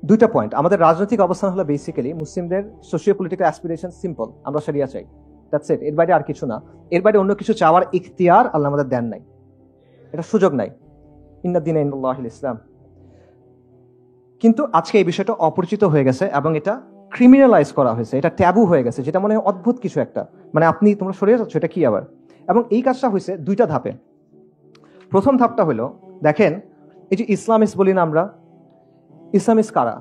দুইটা পয়েন্ট, আমাদের রাজনৈতিক অবস্থান হলো বেসিক্যালি মুসলিমদের সোশিও পলিটিক্যাল অ্যাসপিরেশন সিম্পল, আমরা শরিয়া চাই, দ্যাটস ইট। এর বাইরে আর কিছু না, এর বাইরে অন্য কিছু চাওয়ার ইখতিয়ার আল্লাহ আমাদের দেন নাই, এটা সুযোগ নাই। ইন্না দীনা ইনদাল্লাহিল ইসলাম। কিন্তু আজকে এই বিষয়টা অপরিচিত হয়ে গেছে এবং এটা ক্রিমিনালাইজ করা হয়েছে, এটা ট্যাবু হয়ে গেছে, যেটা মনে হয় অদ্ভুত কিছু একটা, মানে আপনি তোমরা সরিয়ে যাচ্ছ, এটা কি আবার? এবং এই কাজটা হয়েছে দুইটা ধাপে। প্রথম ধাপটা হলো, দেখেন এই যে ইসলামিস্ট বলি না আমরা, ইসলামিস্ট কারা?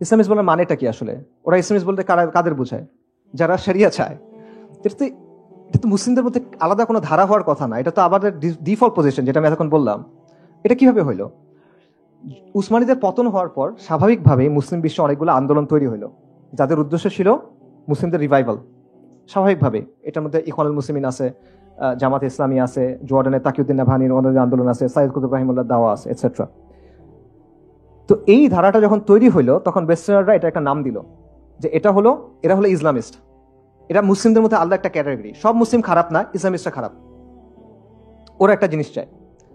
ইসলামিস্ট বলার মানেটা কি আসলে? ওরা ইসলামিস্ট বলতে কাদের বোঝায়? যারা শরিয়া চায়। এটা তো মুসলিমদের মধ্যে আলাদা কোনো ধারা হওয়ার কথা না, এটা তো আমাদের ডিফল্ট পজিশন, যেটা আমি এতক্ষণ বললাম। এটা কিভাবে হইলো? উসমানীদের পতন হওয়ার পর স্বাভাবিকভাবেই মুসলিম বিশ্বে অনেকগুলো আন্দোলন তৈরি হলো, যাদের উদ্দেশ্য ছিল মুসলিমদের রিভাইভাল। স্বাভাবিকভাবে এটার মধ্যে ইখওয়ানুল মুসলিমিন আছে, জামাত ইসলামী আছে, জর্ডানের তাকিউদ্দিন নাভানির ওনাদের আন্দোলন আছে, সাইয়েদ কুতুব রাহিমাহুল্লাহ দাওয়া আছে, এটসেট্রা। তো এই ধারাটা যখন তৈরি হইলো তখন ওয়েস্টার্নাররা এটা একটা নাম দিল যে এরা হলো ইসলামিস্ট। এটা মুসলিমদের মধ্যে আলাদা একটা ক্যাটাগরি, সব মুসলিম খারাপ না, ইসলামিস্টরা খারাপ, ওরা একটা জিনিস চায়।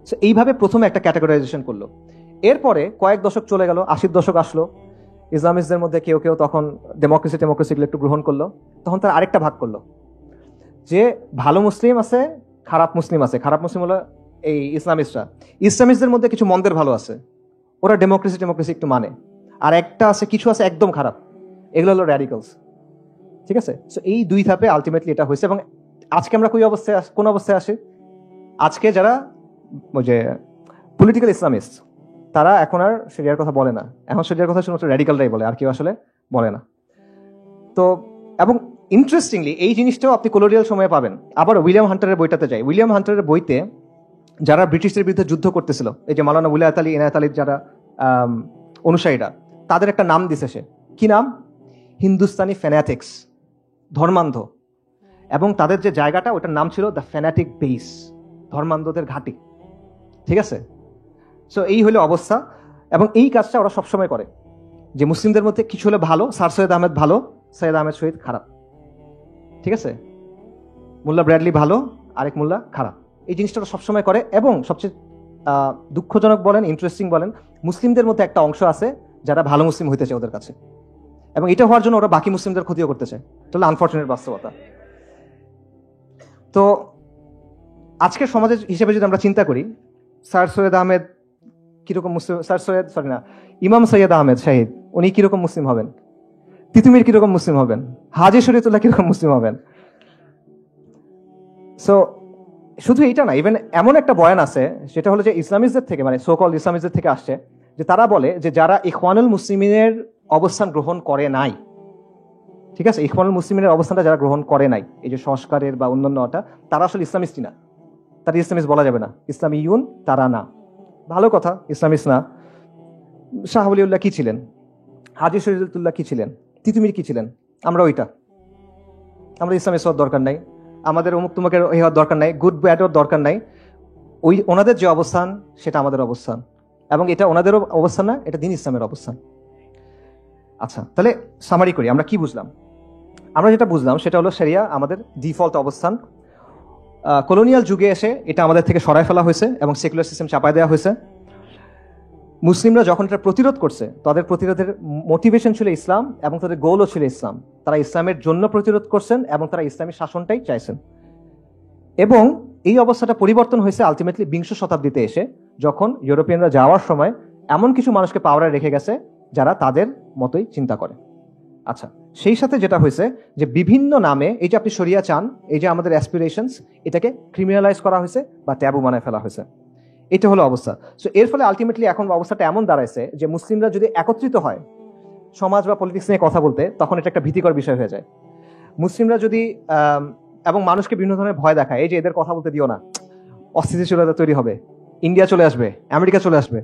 সো এইভাবে প্রথমে একটা ক্যাটাগরাইজেশন করলো। এরপরে কয়েক দশক চলে গেল, 80-র দশক আসলো, ইসলামিস্টদের মধ্যে কেউ কেউ তখন ডেমোক্রেসিগুলো একটু গ্রহণ করলো। তখন তারা আরেকটা ভাগ করলো যে ভালো মুসলিম আছে, খারাপ মুসলিম আছে। খারাপ মুসলিম হলো এই ইসলামিস্টরা। ইসলামিস্টদের মধ্যে কিছু মন্দের ভালো আছে, ওরা ডেমোক্রেসি একটু মানে। আর একটা আছে, কিছু আছে একদম খারাপ, এগুলো হলো র্যাডিক্যালস। ঠিক আছে? সো এই দুই ধাপে আলটিমেটলি এটা হয়েছে। এবং আজকে আমরা কোন অবস্থায় আসি? আজকে যারা ওই যে পলিটিক্যাল ইসলামিস্ট, তারা এখন আর শরিয়ার কথা বলে না। এখন শরিয়ার কথা শুধুমাত্র র্যাডিক্যালরাই বলে, আর কেউ আসলে বলে না। তো এবং ইন্টারেস্টিংলি এই জিনিসটাও আপনি কলোনিয়াল সময়ে পাবেন। আবার উইলিয়াম হান্টারের বইটাতে যাই। উইলিয়াম হান্টারের বইতে যারা ব্রিটিশদের বিরুদ্ধে যুদ্ধ করতেছিল, এই যে মাওলানা উলায়াত আলী, ইনায়াত আলীর যারা অনুসারীরা, তাদের একটা নাম দিছে সে। কি নাম? হিন্দুস্তানি ফ্যানাটিক্স, ধর্মান্ধ। এবং তাদের যে জায়গাটা, ওটার নাম ছিল দ্য ফ্যানাটিক বেস, ধর্মান্ধদের ঘাঁটি। ঠিক আছে? সো এই হলো অবস্থা। এবং এই কাজটা ওরা সবসময় করে যে মুসলিমদের মধ্যে কিছু হলে ভালো, স্যার সৈয়দ আহমেদ ভালো, সৈয়দ আহমেদ শহীদ খারাপ। ঠিক আছে? মোল্লা ব্র্যাডলি ভালো, আরেক মোল্লা খারাপ। এই জিনিসটা ওরা সবসময় করে। এবং সবচেয়ে দুঃখজনক বলেন, ইন্টারেস্টিং বলেন, মুসলিমদের মধ্যে একটা অংশ আছে যারা ভালো মুসলিম হইতে চায় ওদের কাছে, এবং এটা হওয়ার জন্য ওরা বাকি মুসলিমদের ক্ষতিও করতে চায়। তাহলে আনফর্চুনেট বাস্তবতা। তো আজকের সমাজের হিসেবে যদি আমরা চিন্তা করি, স্যার সৈয়দ আহমেদ কিরকম মুসলিম? ইমাম সৈয়দ আহমেদ শাহিদ, উনি কিরকম মুসলিম হবেন? তিতুমির কিরকম মুসলিম হবেন? হাজী শরীয়তুল্লাহ কিরকম মুসলিম হবেন? সো শুধু এইটা না, ইভেন এমন একটা বয়ান আছে সেটা হলো যে ইসলামিস্টদের থেকে, মানে সোকল ইসলামিস্টদের থেকে আসছে, যে তারা বলে যে যারা ইখওয়ানুল মুসলিমিনের অবস্থান গ্রহণ করে নাই, ঠিক আছে, ইখওয়ানুল মুসলিমিনের অবস্থানটা যারা গ্রহণ করে নাই, এই যে সংস্কারের বা অন্যান্যটা, তারা আসলে ইসলামিস্টই না। তারা ইসলামিস্ট বলা যাবে না, ইসলামিয়ুন তারা না। ভালো কথা, ইসলামিস্ট না। শাহ ওলিউল্লাহ কি ছিলেন? হাজী শরীয়তুল্লাহ কি ছিলেন? তিতুমির কি ছিলেন? আমরা ওইটা। আমরা ইসলামিস্ট হওয়ার দরকার নাই, আমাদের অমুক তুমুকের হওয়ার দরকার নাই, গুড ব্যাডের দরকার নাই। ওই ওনাদের যে অবস্থান সেটা আমাদের অবস্থান, এবং এটা ওনাদেরও অবস্থান না, এটা দ্বীন ইসলামের অবস্থান। আচ্ছা, তাহলে সামারি করি, আমরা কি বুঝলাম? আমরা যেটা বুঝলাম সেটা হলো শরিয়া আমাদের ডিফল্ট অবস্থান। কলোনিয়াল যুগে এসে এটা আমাদের থেকে সরায় ফেলা হয়েছে এবং সেকুলার সিস্টেম চাপায় দেওয়া হয়েছে। মুসলিমরা যখন এটা প্রতিরোধ করছে, তাদের প্রতিরোধের মোটিভেশন ছিল ইসলাম এবং তাদের গোলও ছিল ইসলাম। তারা ইসলামের জন্য প্রতিরোধ করছেন এবং তারা ইসলামী শাসনটাই চাইছেন। এবং এই অবস্থাটা পরিবর্তন হয়েছে আলটিমেটলি 20 শতাব্দীতে এসে, যখন ইউরোপিয়ানরা যাওয়ার সময় এমন কিছু মানুষকে পাওয়ারে রেখে গেছে যারা তাদের মতোই চিন্তা করে। আচ্ছা, সেই সাথে যেটা হয়েছে যে বিভিন্ন নামে, এই যে আপনি শরিয়া চান, এই যে আমাদের অ্যাসপিরেশনস, এটাকে ক্রিমিনালাইজ করা হয়েছে বা ট্যাবু বানায় ফেলা হয়েছে। এটা হলো অবস্থা। সো এর ফলে আলটিমেটলি এখন অবস্থাটা এমন দাঁড়াইছে যে মুসলিমরা যদি একত্রিত হয় সমাজ বা পলিটিক্স নিয়ে কথা বলতে, তখন এটা একটা ভীতিকর বিষয় হয়ে যায়। মুসলিমরা যদি এবং মানুষকে বিভিন্ন ধরনের ভয় দেখায়, এই যে এদের কথা বলতে দিও না, অস্থিতিশীলতা তৈরি হবে, ইন্ডিয়া চলে আসবে, আমেরিকা চলে আসবে,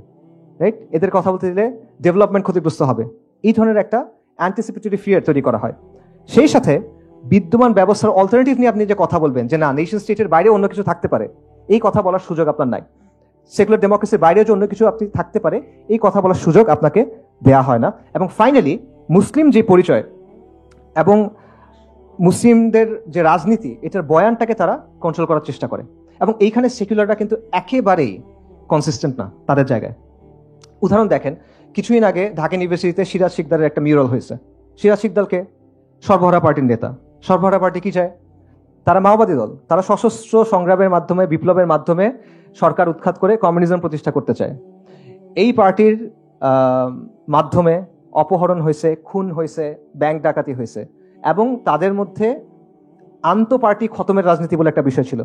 রাইট, এদের কথা বলতে দিলে ডেভেলপমেন্ট ক্ষতিগ্রস্ত হবে, এই ধরনের একটা অ্যান্টিসিপেটরি ফিয়ার তৈরি করা হয়। সেই সাথে বিদ্যমান ব্যবস্থার অল্টারনেটিভ নিয়ে আপনি যে কথা বলবেন যে না, নেশন স্টেটের বাইরে অন্য কিছু থাকতে পারে, এই কথা বলার সুযোগ আপনার নাই। সেকুলার ডেমোক্রেসির বাইরে যে অন্য কিছু আপনি থাকতে পারে, এই কথা বলার সুযোগ আপনাকে দেয়া হয় না। এবং ফাইনালি মুসলিম যে পরিচয় এবং মুসলিমদের যে রাজনীতি, এটার বয়ানটাকে তারা কন্ট্রোল করার চেষ্টা করে। এবং এইখানে সেকুলাররা কিন্তু একেবারেই কনসিস্টেন্ট না তাদের জায়গায়। উদাহরণ দেখেন, কিছুদিন আগে ঢাকা ইউনিভার্সিটিতে সিরাজ শিকদারের একটা মিউরাল হয়েছে। সিরাজ শিকদারকে সর্বহারা পার্টির নেতা। সর্বহারা পার্টি কি চায়? তারা মাওবাদী দল। তারা সশস্ত্র সংগ্রামের মাধ্যমে, বিপ্লবের মাধ্যমে সরকার উৎখাত করে কমিউনিজম প্রতিষ্ঠা করতে চায়। এই পার্টির মাধ্যমে অপহরণ হয়েছে, খুন হয়েছে, ব্যাংক ডাকাতি হয়েছে, এবং তাদের মধ্যে আন্ত পার্টি খতমের রাজনীতি বলে একটা বিষয় ছিল,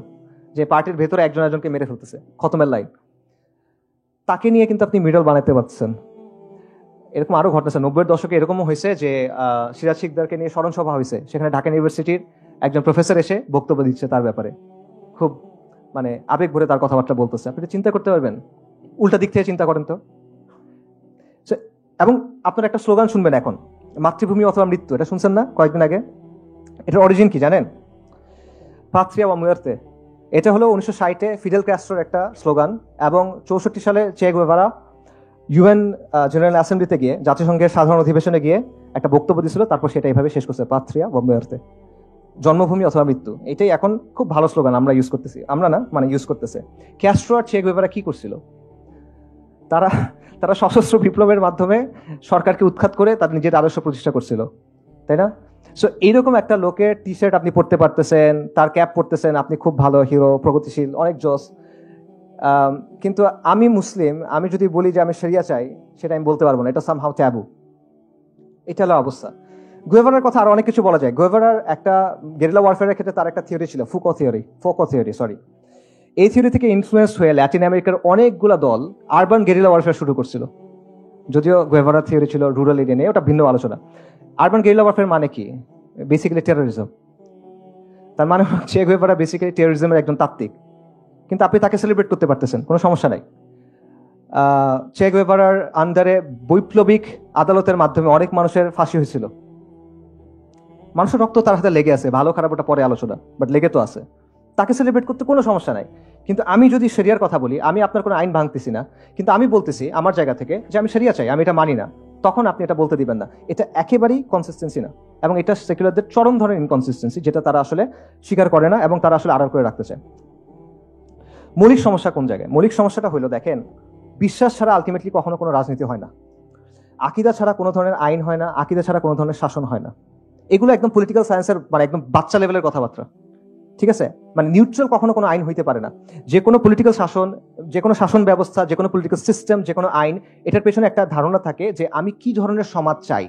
যে পার্টির ভেতরে একজন একজনকে মেরে ফেলতেছে, খতমের লাইন। তাকে নিয়ে কিন্তু আপনি মিডল বানাতে পারছেন। এরকম আরো ঘটনা আছে 90-এর দশকে। এরকমও হয়েছে যে সিরাজ শিকদারকে নিয়ে স্মরণ সভা হয়েছে, সেখানে ঢাকা ইউনিভার্সিটির একজন প্রফেসর এসে বক্তব্য দিচ্ছে তার ব্যাপারে, খুব মানে আবেগ ভরে তার কথাবার্তা বলতেছে। আপনি চিন্তা করতে পারবেন, উল্টা দিক থেকে চিন্তা করেন তো, এবং আপনারা একটা স্লোগান শুনবেন এখন, মাতৃভূমি অথবা মৃত্যু, এটা শুনছেন না কয়েকদিন আগে? এটার অরিজিন কি জানেন? পাত্রিয়া বা মুয়ার্তে। এটা হলো 1960-এ ফিডেল ক্যাস্ট্রোর একটা স্লোগান, এবং 64 সালে চে গুয়েভারা ইউএন জেনারেল অ্যাসেম্বলিতে গিয়ে, জাতিসংঘের সাধারণ অধিবেশনে গিয়ে একটা বক্তব্য দিয়েছিল, তারপর সেটা এইভাবে শেষ করছে, পাত্রিয়া বা মুয়ার্তে, জন্মভূমি অথবা মৃত্যু। এটাই এখন খুব ভালো স্লোগান আমরা ইউজ করতেছি, আমরা না মানে ইউজ করতেছে। ক্যাস্ট্রো আর চে গুয়েভারা কি করছিল? তারা তারা সশস্ত্র বিপ্লবের মাধ্যমে সরকারকে উৎখাত করে তার নিজের আদর্শ প্রতিষ্ঠা করছিল, তাই না? সো এইরকম একটা লোকের টি শার্ট আপনি পড়তে পারতেছেন, তার ক্যাপ পড়তেছেন, আপনি খুব ভালো হিরো, প্রগতিশীল, অনেক জোস। কিন্তু আমি মুসলিম, আমি যদি বলি যে আমি শরিয়া চাই, সেটা আমি বলতে পারবো না, এটা সামহাউ ট্যাবু। এটা হলো অবস্থা। গুয়েভারার কথা আরো অনেক কিছু বলা যায়। গুয়েভারার একটা গেরিলা ওয়ারফেয়ারের ক্ষেত্রে তার একটা থিওরি ছিল, ফোকো থিওরি, সরি। এই থিওরি থেকে ইনফ্লুয়েন্স হয়ে ল্যাটিন আমেরিকার অনেকগুলো দল আরবান গেরিলা ওয়ারফেয়ার শুরু করছিল। যদিও গুয়েভারার থিওরি ছিল রুরাল এরিয়া নিয়ে, ওটা ভিন্ন আলোচনা। আরবান গেরিলা ওয়ারফেয়ার মানে কি? Basically terrorism. তার মানে হচ্ছে গুয়েভারা বেসিক্যালি টেরোরিজমের একজন তাত্ত্বিক, কিন্তু আপনি তাকে সেলিব্রেট করতে পারতেছেন, কোনো সমস্যা নাই। চে গুয়েভারার আন্ডারে বৈপ্লবিক আদালতের মাধ্যমে অনেক মানুষের ফাঁসি হয়েছিল। মানুষের রক্ত তার হাতে লেগে আছে, ভালো খারাপ ওটা পরে আলোচনা, বাট লেগে তো আছে। তাকে সেলিব্রেট করতে কোনো সমস্যা নাই। কিন্তু আমি যদি শরিয়ার কথা বলি, আমি আপনার কোনো আইন ভাঙতেছি না, কিন্তু আমি বলতেছি আমার জায়গা থেকে যে আমি শরিয়া চাই, আমি এটা মানি না, তখন আপনি এটা বলতে দিবেন না। এটা একেবারেই কনসিস্টেন্সি না, এবং এটা সেকুলারদের চরম ধরনের ইনকনসিস্টেন্সি, যেটা তারা আসলে স্বীকার করে না এবং তারা আসলে আড়াল করে রাখতে চায়। মৌলিক সমস্যা কোন জায়গায়? মৌলিক সমস্যাটা হলো, দেখেন, বিশ্বাস ছাড়া আলটিমেটলি কখনো কোনো রাজনীতি হয় না, আকিদা ছাড়া কোনো ধরনের আইন হয় না, আকিদা ছাড়া কোনো ধরনের শাসন হয় না। এগুলো একদম পলিটিক্যাল সায়েন্সের মানে একদম বাচ্চা লেভেলের কথাবার্তা, ঠিক আছে? মানে নিউট্রাল কখনো কোনো আইন হইতে পারে না। যে কোনো পলিটিক্যাল শাসন, যে কোনো শাসন ব্যবস্থা, যে কোনো পলিটিক্যাল সিস্টেম, যে কোনো আইন, এটার পেছনে একটা ধারণা থাকে যে আমি কি ধরনের সমাজ চাই,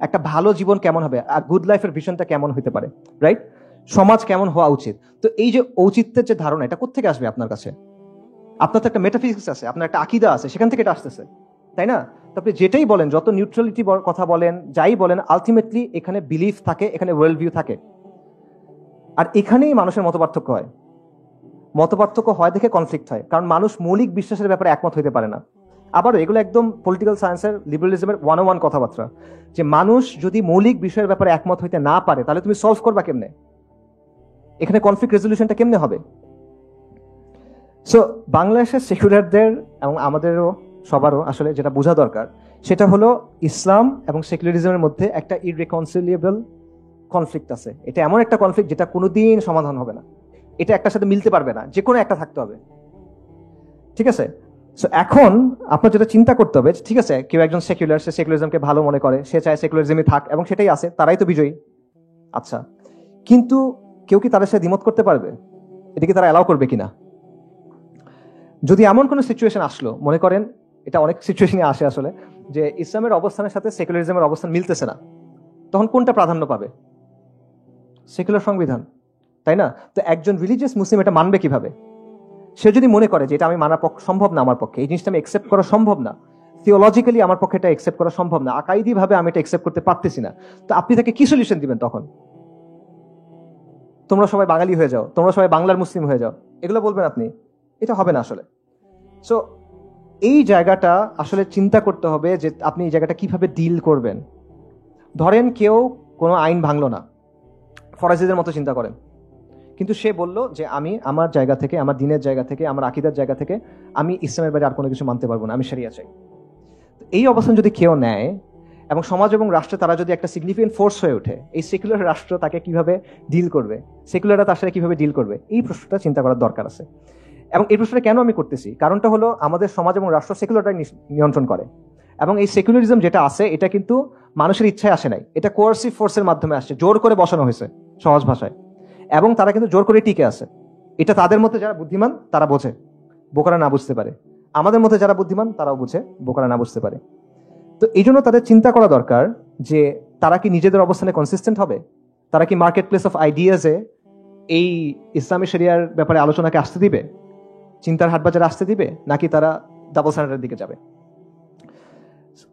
একটা ভালো জীবন কেমন হবে, গুড লাইফের ভিশনটা কেমন হইতে পারে, রাইট? সমাজ কেমন হওয়া উচিত। তো এই যে ঔচিত্যের যে ধারণা, এটা কোত্থেকে আসবে আপনার কাছে? আপনার তো একটা মেটাফিজিক্স আছে, আপনার একটা আকিদা আছে, সেখান থেকে এটা আসতেছে, তাই না? তো আপনি যেটাই বলেন, যত নিউট্রালিটি কথা বলেন, যাই বলেন, আলটিমেটলি এখানে বিলিফ থাকে, এখানে ওয়ার্ল্ড ভিউ থাকে। আর এখানেই মানুষের মতপার্থক্য হয়। মতপার্থক্য হয় দেখে কনফ্লিক্ট হয়, কারণ মানুষ মৌলিক বিশ্বাসের ব্যাপারে একমত হইতে পারে না। আবারও এগুলো একদম পলিটিক্যাল সায়েন্সের লিবারালিজমের 101 কথাবার্তা, যে মানুষ যদি মৌলিক বিষয়ের ব্যাপারে একমত হইতে না পারে, তাহলে তুমি সলভ করবা কেমনে? এখানে কনফ্লিক্ট রেজলিউশনটা কেমনে হবে? সো বাংলাদেশের সেকুলারদের এবং আমাদেরও সবারও আসলে যেটা বোঝা দরকার, সেটা হলো ইসলাম এবং সেকুলারিজমের মধ্যে একটা ইররিকনসিলিয়েবল কনফ্লিক্ট আছে। এটা এমন একটা কনফ্লিক্ট যেটা কোনোদিন সমাধান হবে না, এটা একটার সাথে মিলতে পারবে না, যে কোনো একটা থাকতে হবে, ঠিক আছে? সো এখন আপনার যেটা চিন্তা করতে হবে, ঠিক আছে, কেউ একজন সেকুলার, সে সেকুলারিজমকে ভালো মনে করে, সে চায় সেকুলারিজমই থাক, এবং সেটাই আছে, তারাই তো বিজয়ী। আচ্ছা, কিন্তু কেউ কি তাদের সাথে দ্বিমত করতে পারবে? এটাকে তারা অ্যালাউ করবে কিনা? যদি এমন কোনো সিচুয়েশন আসলো, মনে করেন এটা অনেক সিচুয়েশনে আসে আসলে, যে ইসলামের অবস্থানের সাথে সেকুলারিজমের অবস্থান মিলতেছে না, তখন কোনটা প্রাধান্য পাবে? সেকুলার সংবিধান, তাই না? তো একজন রিলিজিয়াস মুসলিম এটা মানবে কিভাবে? সে যদি মনে করে যে এটা আমি মানা সম্ভব না, আমার পক্ষে এই জিনিসটা আমি একসেপ্ট করা সম্ভব না, থিওলজিক্যালি আমার পক্ষে এটা একসেপ্ট করা সম্ভব না, আকাইদি ভাবে আমি এটা একসেপ্ট করতে পারতেছি না, তো আপনি তাকে কি সলিউশন দিবেন তখন? তোমরা সবাই বাঙালি হয়ে যাও, তোমরা সবাই বাংলার মুসলিম হয়ে যাও, এগুলো বলবেন আপনি? এটা হবে না আসলে। সো এই জায়গাটা আসলে চিন্তা করতে হবে যে আপনি এই জায়গাটা কিভাবে ডিল করবেন। ধরেন কেউ কোনো আইন ভাঙলো না, ফরাজিদের মতো চিন্তা করেন, কিন্তু সে বলল যে আমি আমার জায়গা থেকে, আমার দিনের জায়গা থেকে, আমার আকিদার জায়গা থেকে আমি ইসলামের বাইরে আর কোনো কিছু মানতে পারবো না, আমি শরিয়া চাই। এই অবস্থান যদি কেউ নেয় এবং সমাজ এবং রাষ্ট্রে তারা যদি একটা সিগনিফিকেন্ট ফোর্স হয়ে ওঠে, এই সেকুলার রাষ্ট্র তাকে কিভাবে ডিল করবে, সেকুলাররা তার সাথে কিভাবে ডিল করবে, এই প্রশ্নটা চিন্তা করার দরকার আছে। এবং এই প্রশ্নটা কেন আমি করতেছি, কারণটা হলো আমাদের সমাজ এবং রাষ্ট্র সেকুলারটাই নিয়ন্ত্রণ করে, এবং এই সেকুলারিজম যেটা আছে এটা কিন্তু মানুষের ইচ্ছায় আসে নাই, এটা কোয়ার্সিভ ফোর্সের মাধ্যমে আসছে, জোর করে বসানো হয়েছে সহজ ভাষায়, এবং তারা কিন্তু জোর করে টিকে আছে। এটা তাদের মধ্যে যারা বুদ্ধিমান তারা বোঝে, বোকারা না বুঝতে পারে। আমাদের মধ্যে যারা বুদ্ধিমান তারাও বুঝে, বোকারা না বুঝতে পারে। তো এই জন্য তাদের চিন্তা করা দরকার যে তারা কি নিজেদের অবস্থানে কনসিস্টেন্ট হবে, তারা কি মার্কেট প্লেস অফ আইডিয়াজে এই ইসলামী শরিয়ার ব্যাপারে আলোচনাকে আসতে দিবে, চিন্তার হাটবাজারে আসতে দিবে, নাকি তারা ডাবল স্ট্যান্ডার্ডের দিকে যাবে।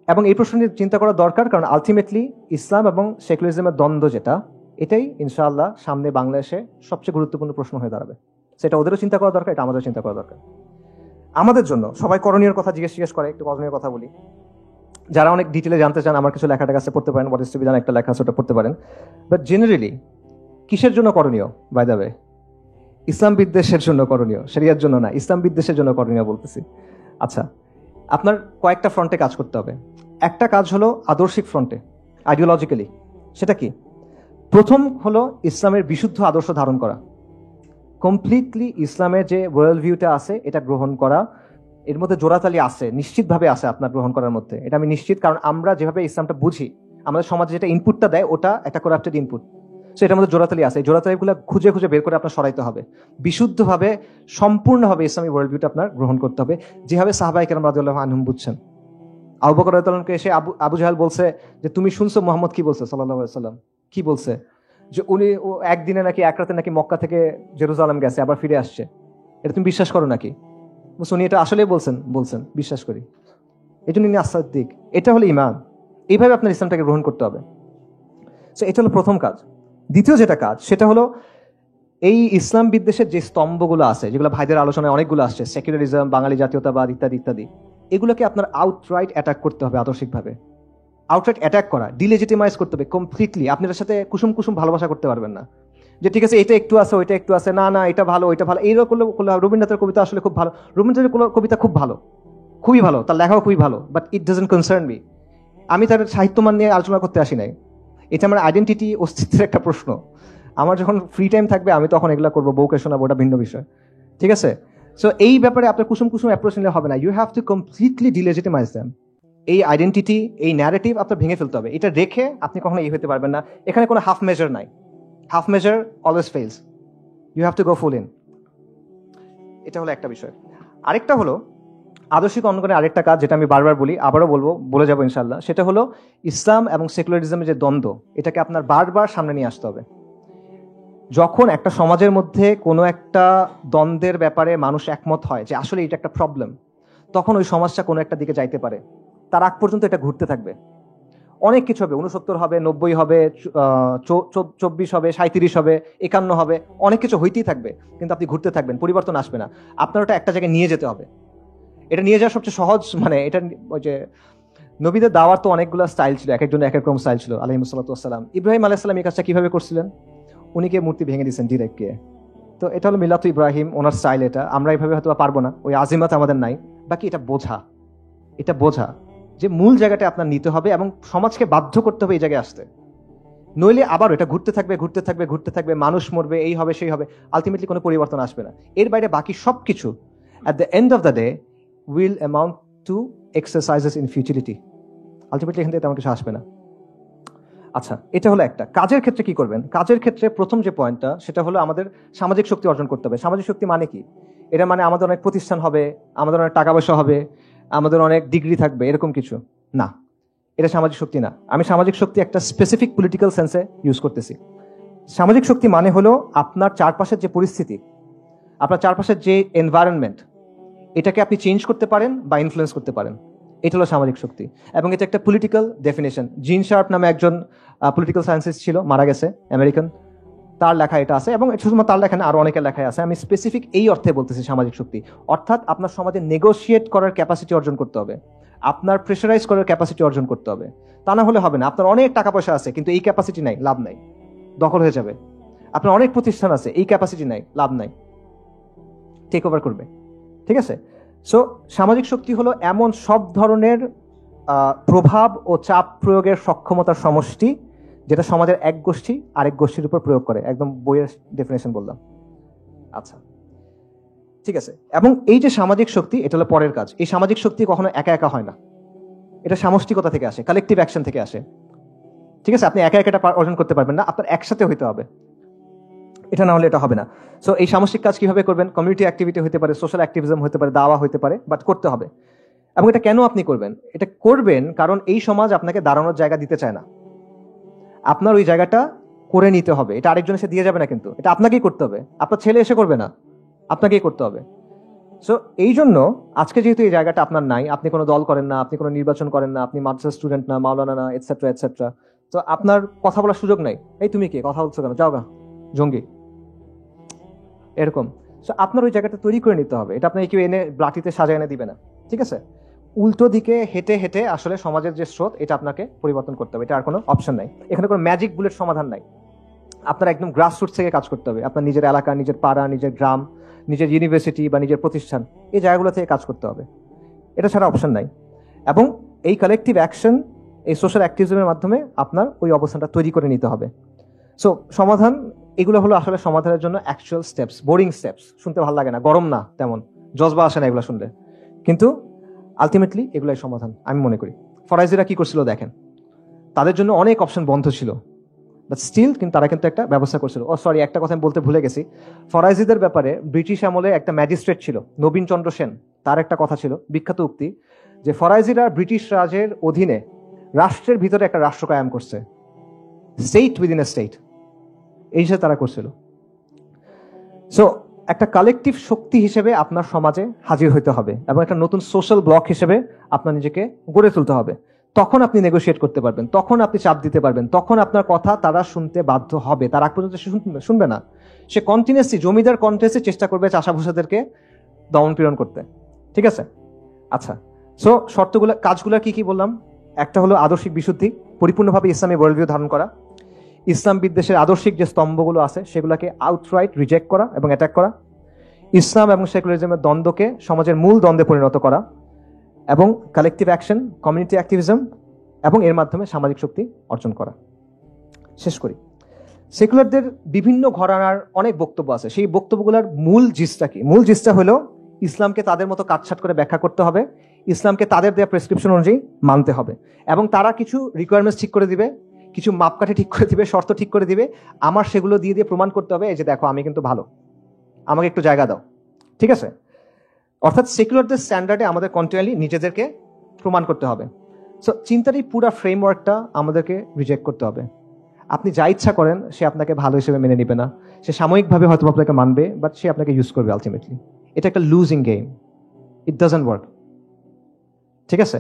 এবং এই প্রশ্ন নিয়ে চিন্তা করা দরকার, কারণ আলটিমেটলি ইসলাম এবং সেকুলারিজমের দ্বন্দ্ব যেটা, এটাই ইনশাআল্লাহ সামনে বাংলাদেশে সবচেয়ে গুরুত্বপূর্ণ প্রশ্ন হয়ে দাঁড়াবে। সেটা ওদেরও চিন্তা করা দরকার, এটা আমাদেরও চিন্তা করা দরকার। আমাদের জন্য সবাই করণীয় কথা জিজ্ঞেস করে, একটু করণীয় কথা বলি। যারা অনেক ডিটেলে জানতে চান আমার কিছু লেখাটা কাছে পড়তে পারেন, what is to be done একটা লেখা আছে, ওটা পড়তে পারেন। বাট জেনারেলি কিসের জন্য করণীয়? বাই দ্য ওয়ে, ইসলাম বিদ্বেষের জন্য করণীয়, শরিয়ার জন্য না, ইসলাম বিদ্বেষের জন্য করণীয় বলতেছি। আচ্ছা, আপনার কয়েকটা ফ্রন্টে কাজ করতে হবে। একটা কাজ হলো আদর্শিক ফ্রন্টে, আইডিওলজিক্যালি। সেটা কি? প্রথম হলো ইসলামের বিশুদ্ধ আদর্শ ধারণ করা, কমপ্লিটলি ইসলামের যে ওয়ার্ল্ড ভিউটা আছে এটা গ্রহণ করা। এর মধ্যে জোড়াতালি আছে, নিশ্চিতভাবে আছে আপনার গ্রহণ করার মধ্যে, এটা আমি নিশ্চিত। কারণ আমরা যেভাবে ইসলামটা বুঝি, আমাদের সমাজে যেটা ইনপুটটা দেয় ওটা একটা করাপ্টেড ইনপুট। সো এটার মধ্যে জোড়াতালি আছে, এই জোড়াতালিগুলো খুঁজে খুঁজে বের করে আপনার সরাইতে হবে। বিশুদ্ধভাবে সম্পূর্ণভাবে ইসলামী ওয়ার্ল্ড ভিউটা আপনার গ্রহণ করতে হবে, যেভাবে সাহাবায়ে কেরাম রাদিয়াল্লাহু আনহুম বুঝছেন। আবু বকর রাদিয়াল্লাহু আনহুকে এসে আবু জাহেল বলছে যে তুমি শুনছো মুহাম্মদ কি বলছে সাল্লাল্লাহু আলাইহি ওয়াসাল্লাম? কি বলছে? যে উনি একদিনে নাকি এক রাতে নাকি মক্কা থেকে জেরুজালেম গেছে, আবার ফিরে আসছে। এটা তুমি বিশ্বাস করো নাকি? উনি এটা আসলেই বলছেন, বিশ্বাস করি, এই জন্য ইনি আসাদ্দিক। এটা হলো ইমান। এইভাবে আপনার ইসলামটাকে গ্রহণ করতে হবে। সো এটা হলো প্রথম কাজ। দ্বিতীয় যেটা কাজ সেটা হলো এই ইসলাম বিদ্বেষের যে স্তম্ভগুলো আছে, যেগুলো ভাইদের আলোচনায় অনেকগুলো আসছে, সেকুলারিজম, বাঙালি জাতীয়তাবাদ ইত্যাদি ইত্যাদি, এগুলোকে আপনার আউটরাইট অ্যাটাক করতে হবে আদর্শিকভাবে। আউটরাইট অ্যাটাক করা, ডিলেজিটিমাইজ করতে হবে কমপ্লিটলি। আপনি এর সাথে কুসুম কুসুম ভালোবাসা করতে পারবেন না, যে ঠিক আছে এটা একটু আছে ওইটা একটু আছে, না না এটা ভালো ওইটা ভালো, এইরকম করলে। রবীন্দ্রনাথের কবিতা আসলে খুব ভালো, রবীন্দ্রনাথের কবিতা খুব ভালো, খুবই ভালো, তার লেখাও খুবই ভালো, but it doesn't concern me. আমি তার সাহিত্যমান নিয়ে আলোচনা করতে আসি নাই। এটা আমার আইডেন্টিটি, অস্তিত্বের একটা প্রশ্ন। আমার যখন ফ্রি টাইম থাকবে আমি তখন এগুলো করবো, বউকে শোনাবো, ওটা ভিন্ন বিষয়। ঠিক আছে? সো এই ব্যাপারে আপনার কুসুম কুসুম অ্যাপ্রোচ নিলে হবে না। You have to completely delegitimise them. এই আইডেন্টিটি, এই ন্যারেটিভ আপনার ভেঙে ফেলতে হবে। এটা রেখে আপনি কখনো এই হতে পারবেন না। এখানে কোনো হাফ মেজার নাই। Half measure always fails. You have to go full in. এটা হলো একটা বিষয়। আরেকটা হলো আদর্শিক অঙ্গনের আরেকটা কাজ, যেটা আমি বারবার বলি, আবারও বলবো, বলে যাবো ইনশাল্লাহ। সেটা হলো ইসলাম এবং সেকুলারিজমের যে দ্বন্দ্ব, এটাকে আপনার বারবার সামনে নিয়ে আসতে হবে। যখন একটা সমাজের মধ্যে কোনো একটা দ্বন্দ্বের ব্যাপারে মানুষ একমত হয় যে আসলে এটা একটা প্রবলেম, তখন ওই সমাজটা কোনো একটা দিকে যাইতে পারে। তার আগ পর্যন্ত এটা ঘুরতে থাকবে। অনেক কিছু হবে, 69 হবে, 90 হবে, 24 হবে, 37 হবে, 51 হবে, অনেক কিছু হইতেই থাকবে। কিন্তু আপনি ঘুরতে থাকবেন, পরিবর্তন আসবে না। আপনার ওটা একটা জায়গায় নিয়ে যেতে হবে। এটা নিয়ে যাওয়া সবচেয়ে সহজ, মানে এটা ওই যে নবীদের দাওয়ার তো অনেকগুলো স্টাইল ছিল, এক একজন এক এক রকম স্টাইল ছিল আলাইহিস সালাতু ওয়াস সালাম। ইব্রাহিম আলাইহিস সালাম এই কাজটা কিভাবে করছিলেন? উনিকে মূর্তি ভেঙে দিয়েছেন ডিরেক্ট গিয়ে। তো এটা হলো মিলাতু ইব্রাহিম, ওনার স্টাইল এটা। আমরা এইভাবে হয়তো পারবো না, ওই আজিমাত আমাদের নাই। বাকি এটা বোঝা যে মূল জায়গাটা আপনার নিতে হবে এবং সমাজকে বাধ্য করতে হবে এই জায়গায় আসতে। নইলে আবার এটা ঘুরতে থাকবে, মানুষ মরবে, এই হবে সেই হবে, আলটিমেটলি কোনো পরিবর্তন আসবে না। এর বাইরে বাকি সবকিছু at the end of the day will amount to exercises in futility. Ultimately এখান থেকে তেমন কিছু আসবে না। আচ্ছা, এটা হলো একটা। কাজের ক্ষেত্রে কি করবেন? কাজের ক্ষেত্রে প্রথম যে পয়েন্টটা সেটা হলো আমাদের সামাজিক শক্তি অর্জন করতে হবে। সামাজিক শক্তি মানে কি? এটা মানে আমাদের অনেক প্রতিষ্ঠান হবে, আমাদের অনেক টাকা পয়সা হবে, আমাদের অনেক ডিগ্রি থাকবে, এরকম কিছু না। এটা সামাজিক শক্তি না। আমি সামাজিক শক্তি একটা স্পেসিফিক পলিটিক্যাল সেন্সে ইউজ করতেছি। সামাজিক শক্তি মানে হলো আপনার চারপাশের যে পরিস্থিতি, আপনার চারপাশের যে এনভায়রনমেন্ট, এটাকে আপনি চেঞ্জ করতে পারেন বা ইনফ্লুয়েন্স করতে পারেন। এটা হলো সামাজিক শক্তি। এবং এটা একটা পলিটিক্যাল ডেফিনেশন। জিন শার্প নামে একজন পলিটিক্যাল সায়েন্সিস্ট ছিল, মারা গেছে, আমেরিকান। তার লেখা এটা আছে, এবং শুধুমাত্র তার লেখা না, আরো অনেকের লেখায় আছে। আমি স্পেসিফিক এই অর্থে বলতেছি সামাজিক শক্তি। অর্থাৎ আপনার সমাজে নেগোশিয়েট করার ক্যাপাসিটি অর্জন করতে হবে, আপনার প্রেশারাইজ করার ক্যাপাসিটি অর্জন করতে হবে। তা না হলে হবে না। আপনার অনেক টাকা পয়সা আছে কিন্তু এই ক্যাপাসিটি নাই, লাভ নাই, দখল হয়ে যাবে। আপনার অনেক প্রতিষ্ঠান আছে, এই ক্যাপাসিটি নাই, লাভ নাই, টেক ওভার করবে। ঠিক আছে? সো সামাজিক শক্তি হলো এমন সব ধরনের প্রভাব ও চাপ প্রয়োগের সক্ষমতার সমষ্টি, যেটা সমাজের এক গোষ্ঠী আরেক গোষ্ঠীর উপর প্রয়োগ করে। একদম বইয়ের ডেফিনেশন বললাম। আচ্ছা, ঠিক আছে। এবং এই যে সামাজিক শক্তি, এটা হলো পরের কাজ। এই সামাজিক শক্তি কখনো একা একা হয় না, এটা সামষ্টিকতা থেকে আসে, কালেকটিভ অ্যাকশন থেকে আসে। ঠিক আছে? আপনি একা একা এটা অর্জন করতে পারবেন না, আপনার একসাথে হইতে হবে। এটা না হলে এটা হবে না। সো এই সামষ্টিক কাজ কিভাবে করবেন? কমিউনিটি অ্যাক্টিভিটি হতে পারে, সোশ্যাল অ্যাক্টিভিজম হতে পারে, দাওয়া হতে পারে, বাট করতে হবে। এবং এটা কেন আপনি করবেন? এটা করবেন কারণ এই সমাজ আপনাকে দাঁড়ানোর জায়গা দিতে চায় না। আপনার ওই জায়গাটা করে নিতে হবে। এটা আরেকজন এসে দিয়ে যাবে না, কিন্তু এটা আপনাকেই করতে হবে। আপনার ছেলে এসে করবে না, আপনাকেই করতে হবে। সো এই জন্য আজকে যেহেতু এই জায়গাটা আপনার নাই, আপনি কোনো দল করেন না, আপনি কোনো নির্বাচন করেন না, আপনি মাদ্রাসা স্টুডেন্ট না, মাওলানা না, এটসেট্রা এটসেট্রা, তো আপনার কথা বলার সুযোগ নাই। এই তুমি কি কথা বলছো কেন, যাও গা, জঙ্গি, এরকম। সো আপনার ওই জায়গাটা তৈরি করে নিতে হবে। এটা আপনাকে কেউ এনে ব্লাটিতে সাজায় এনে দিবে না। ঠিক আছে? উল্টো দিকে হেঁটে হেঁটে আসলে সমাজের যে স্রোত এটা আপনাকে পরিবর্তন করতে হবে, এটা আর কোনো অপশন নাই। এখানে কোনো ম্যাজিক বুলেট সমাধান নাই। আপনার একদম গ্রাসরুটস থেকে কাজ করতে হবে। আপনার নিজের এলাকা, নিজের পাড়া, নিজের গ্রাম, নিজের ইউনিভার্সিটি বা নিজের প্রতিষ্ঠান, এই জায়গাগুলো থেকে কাজ করতে হবে। এটা ছাড়া অপশন নাই। এবং এই কালেকটিভ অ্যাকশন, এই সোশ্যাল অ্যাক্টিভিজমের মাধ্যমে আপনার ওই অবস্থানটা তৈরি করে নিতে হবে। সো সমাধান এগুলো হলো আসলে সমাধানের জন্য অ্যাকচুয়াল স্টেপস, বোরিং স্টেপস, শুনতে ভালো লাগে না, গরম না, তেমন জজবা আসে না এগুলো শুনলে, কিন্তু আলটিমেটলি এগুলাই সমাধান আমি মনে করি। ফরাইজিরা কি করছিল দেখেন, তাদের জন্য অনেক অপশন বন্ধ ছিল, বাট স্টিল কিন্তু তারা কিন্তু একটা ব্যবস্থা করছিল। সরি, একটা কথা আমি বলতে ভুলে গেছি। ফরাইজিদের ব্যাপারে ব্রিটিশ আমলে একটা ম্যাজিস্ট্রেট ছিল নবীন চন্দ্র সেন, তার একটা কথা ছিল, বিখ্যাত উক্তি, যে ফরাইজিরা ব্রিটিশ রাজের অধীনে রাষ্ট্রের ভিতরে একটা রাষ্ট্র কায়েম করছে, স্টেট উইদিন এ স্টেট, এই হিসেবে তারা করছিল। সো একটা কালেকটিভ শক্তি হিসেবে আপনার সমাজে হাজির হইতে হবে এবং একটা নতুন সোশ্যাল ব্লক হিসেবে আপনার নিজেকে গড়ে তুলতে হবে। তখন আপনি নেগোশিয়েট করতে পারবেন, তখন আপনি চাপ দিতে পারবেন, তখন আপনার কথা তারা শুনতে বাধ্য হবে। তার আগ পর্যন্ত সে শুনবে না, সে কন্টিনিউসলি জমিদার কন্টেস্টে চেষ্টা করবে চাষাভূষাদেরকে দমন পীড়ন করতে। ঠিক আছে? আচ্ছা, সো শর্তগুলো, কাজগুলো কি কি বললাম? একটা হলো আদর্শিক বিশুদ্ধি, পরিপূর্ণভাবে ইসলামী ওয়ার্ল্ড ভিউ ধারণ করা, ইসলাম বিদ্বেষের আদর্শিক যে স্তম্ভগুলো আছে সেগুলোকে আউটরাইট রিজেক্ট করা এবং অ্যাটাক করা, ইসলাম এবং সেকুলারিজমের দ্বন্দ্বকে সমাজের মূল দ্বন্দ্বে পরিণত করা, এবং কালেকটিভ অ্যাকশন, কমিউনিটি অ্যাক্টিভিজম, এবং এর মাধ্যমে সামাজিক শক্তি অর্জন করা। শেষ করি, সেকুলারদের বিভিন্ন ঘরানার অনেক বক্তব্য আছে, সেই বক্তব্যগুলোর মূল জিসটা কি? মূল জিসটা হলো ইসলামকে তাদের মতো কাটছাট করে ব্যাখ্যা করতে হবে, ইসলামকে তাদের দেওয়া প্রেসক্রিপশন অনুযায়ী মানতে হবে, এবং তারা কিছু রিকোয়ারমেন্টস ঠিক করে দিবে, কিছু মাপকাঠি ঠিক করে দিবে, শর্ত ঠিক করে দিবে, আমার সেগুলো দিয়ে দিয়ে প্রমাণ করতে হবে, এই যে দেখো আমি কিন্তু ভালো, আমাকে একটু জায়গা দাও। ঠিক আছে? অর্থাৎ সেকুলারদের স্ট্যান্ডার্ডে আমাদের কন্টিনিউয়ালি নিজেদেরকে প্রমাণ করতে হবে। সো চিন্তার এই পুরো ফ্রেমওয়ার্কটা আমাদেরকে রিজেক্ট করতে হবে। আপনি যা ইচ্ছা করেন সে আপনাকে ভালো হিসেবে মেনে নিবে না, সে সাময়িকভাবে হয়তো আপনাকে মানবে, বাট সে আপনাকে ইউজ করবে আলটিমেটলি। এটা একটা losing game, it doesn't work. ঠিক আছে?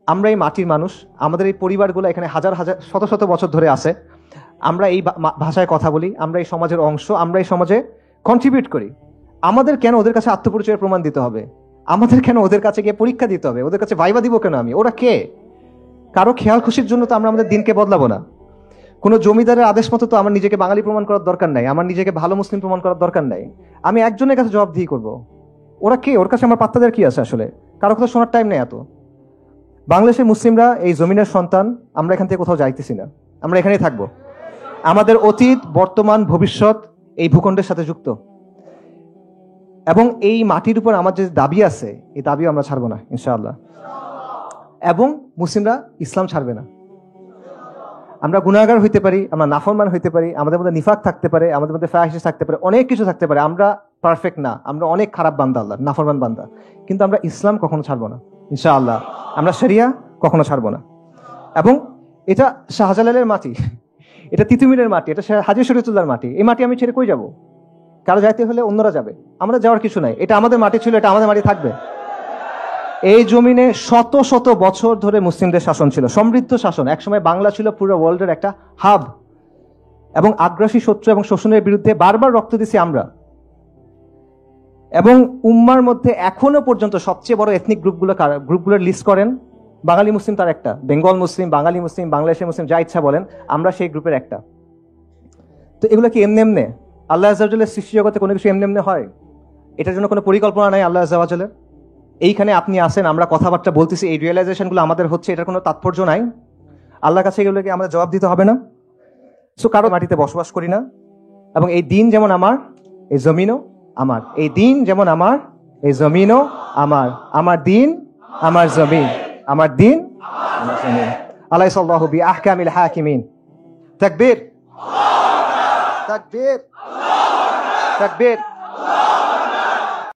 আমরা এই মাটির মানুষ, আমাদের এই পরিবারগুলো এখানে হাজার হাজার শত শত বছর ধরে আছে, আমরা এই ভাষায় কথা বলি, আমরা এই সমাজের অংশ, আমরা এই সমাজে কন্ট্রিবিউট করি। আমাদের কেন ওদের কাছে আত্মপরিচয়ের প্রমাণ দিতে হবে? আমাদের কেন ওদের কাছে গিয়ে পরীক্ষা দিতে হবে? ওদের কাছে ভাইবা দিব কেন আমি? ওরা কে? কারো খেয়াল খুশির জন্য তো আমরা আমাদের দিনকে বদলাবো না। কোনো জমিদারের আদেশ মতো তো আমার নিজেকে বাঙালি প্রমাণ করার দরকার নাই, আমার নিজেকে ভালো মুসলিম প্রমাণ করার দরকার নাই। আমি একজনের কাছে জবাবদিহি করব। ওরা কে? ওর কাছে আমার পাত্তা দেওয়ার কি আছে? আসলে কারো কথা শোনার টাইম নেই এত। বাংলাদেশের মুসলিমরা এই জমিনের সন্তান, আমরা এখান থেকে কোথাও যাইতেছি না, আমরা এখানেই থাকবো। আমাদের অতীত, বর্তমান, ভবিষ্যৎ এই ভূখণ্ডের সাথে যুক্ত, এবং এই মাটির উপর আমার যে দাবি আছে এই দাবিও আমরা ছাড়বো না ইনশাআল্লাহ। এবং মুসলিমরা ইসলাম ছাড়বে না। আমরা গুনাহগার হইতে পারি, আমরা নাফরমান হইতে পারি, আমাদের মধ্যে নিফাক থাকতে পারে, আমাদের মধ্যে ফাহিশ থাকতে পারে, অনেক কিছু থাকতে পারে, আমরা পারফেক্ট না, আমরা অনেক খারাপ বান্দা, আল্লাহ নাফরমান বান্দা, কিন্তু আমরা ইসলাম কখনো ছাড়বো না ইনশাআল্লাহ। আমরা শরিয়া কখনো ছাড়বো না। এবং এটা শাহজালালের মাটি, এটা তিতুমিরের মাটি, এটা হাজী শরীয়তুল্লাহর মাটি। এই মাটি আমি ছেড়ে কই যাব? কারো যাইতে হলে অন্যরা যাবে, আমরা যাওয়ার কিছু নাই। এটা আমাদের মাটি ছিল, এটা আমাদের মাটি থাকবে। এই জমিনে শত শত বছর ধরে মুসলিমদের শাসন ছিল, সমৃদ্ধ শাসন। একসময় বাংলা ছিল পুরো ওয়ার্ল্ডের একটা হাব, এবং আগ্রাসী শত্রু এবং শোষণের বিরুদ্ধে বারবার রক্ত দিছি আমরা। এবং উম্মার মধ্যে এখনো পর্যন্ত সবচেয়ে বড় এথনিক গ্রুপগুলোর লিস্ট করেন, বাঙালি মুসলিম তার একটা, বেঙ্গল মুসলিম, বাঙালি মুসলিম, বাংলাদেশের মুসলিম, যা ইচ্ছা বলেন, আমরা সেই গ্রুপের একটা। তো এগুলো কি এমনি এমনি? আল্লাহ আযজা ওয়া জাল্লার সৃষ্টি জগতে কোনো কিছু এমনি এমনি হয়? এটার জন্য কোনো পরিকল্পনা নাই আল্লাহ আযজা ওয়া জাল্লার। এইখানে আপনি আসেন, আমরা কথাবার্তা বলতেছি, এই রিয়েলাইজেশনগুলো আমাদের হচ্ছে, এটার কোনো তাৎপর্য নাই? আল্লাহর কাছে এগুলোকে আমাদের জবাব দিতে হবে না? সো কারো মাটিতে বসবাস করি না, এবং এই দিন যেমন আমার, এই জমিনও আমার। এই দিন যেমন আমার, এই জমিনও আমার। আমার দিন, আমার জমিন, আমার দিন, আমার জমিন। আলাইসাল্লাহু বিআহকামিল হাকিমিন। তাকবীর, তাকবীর, তাকবীর।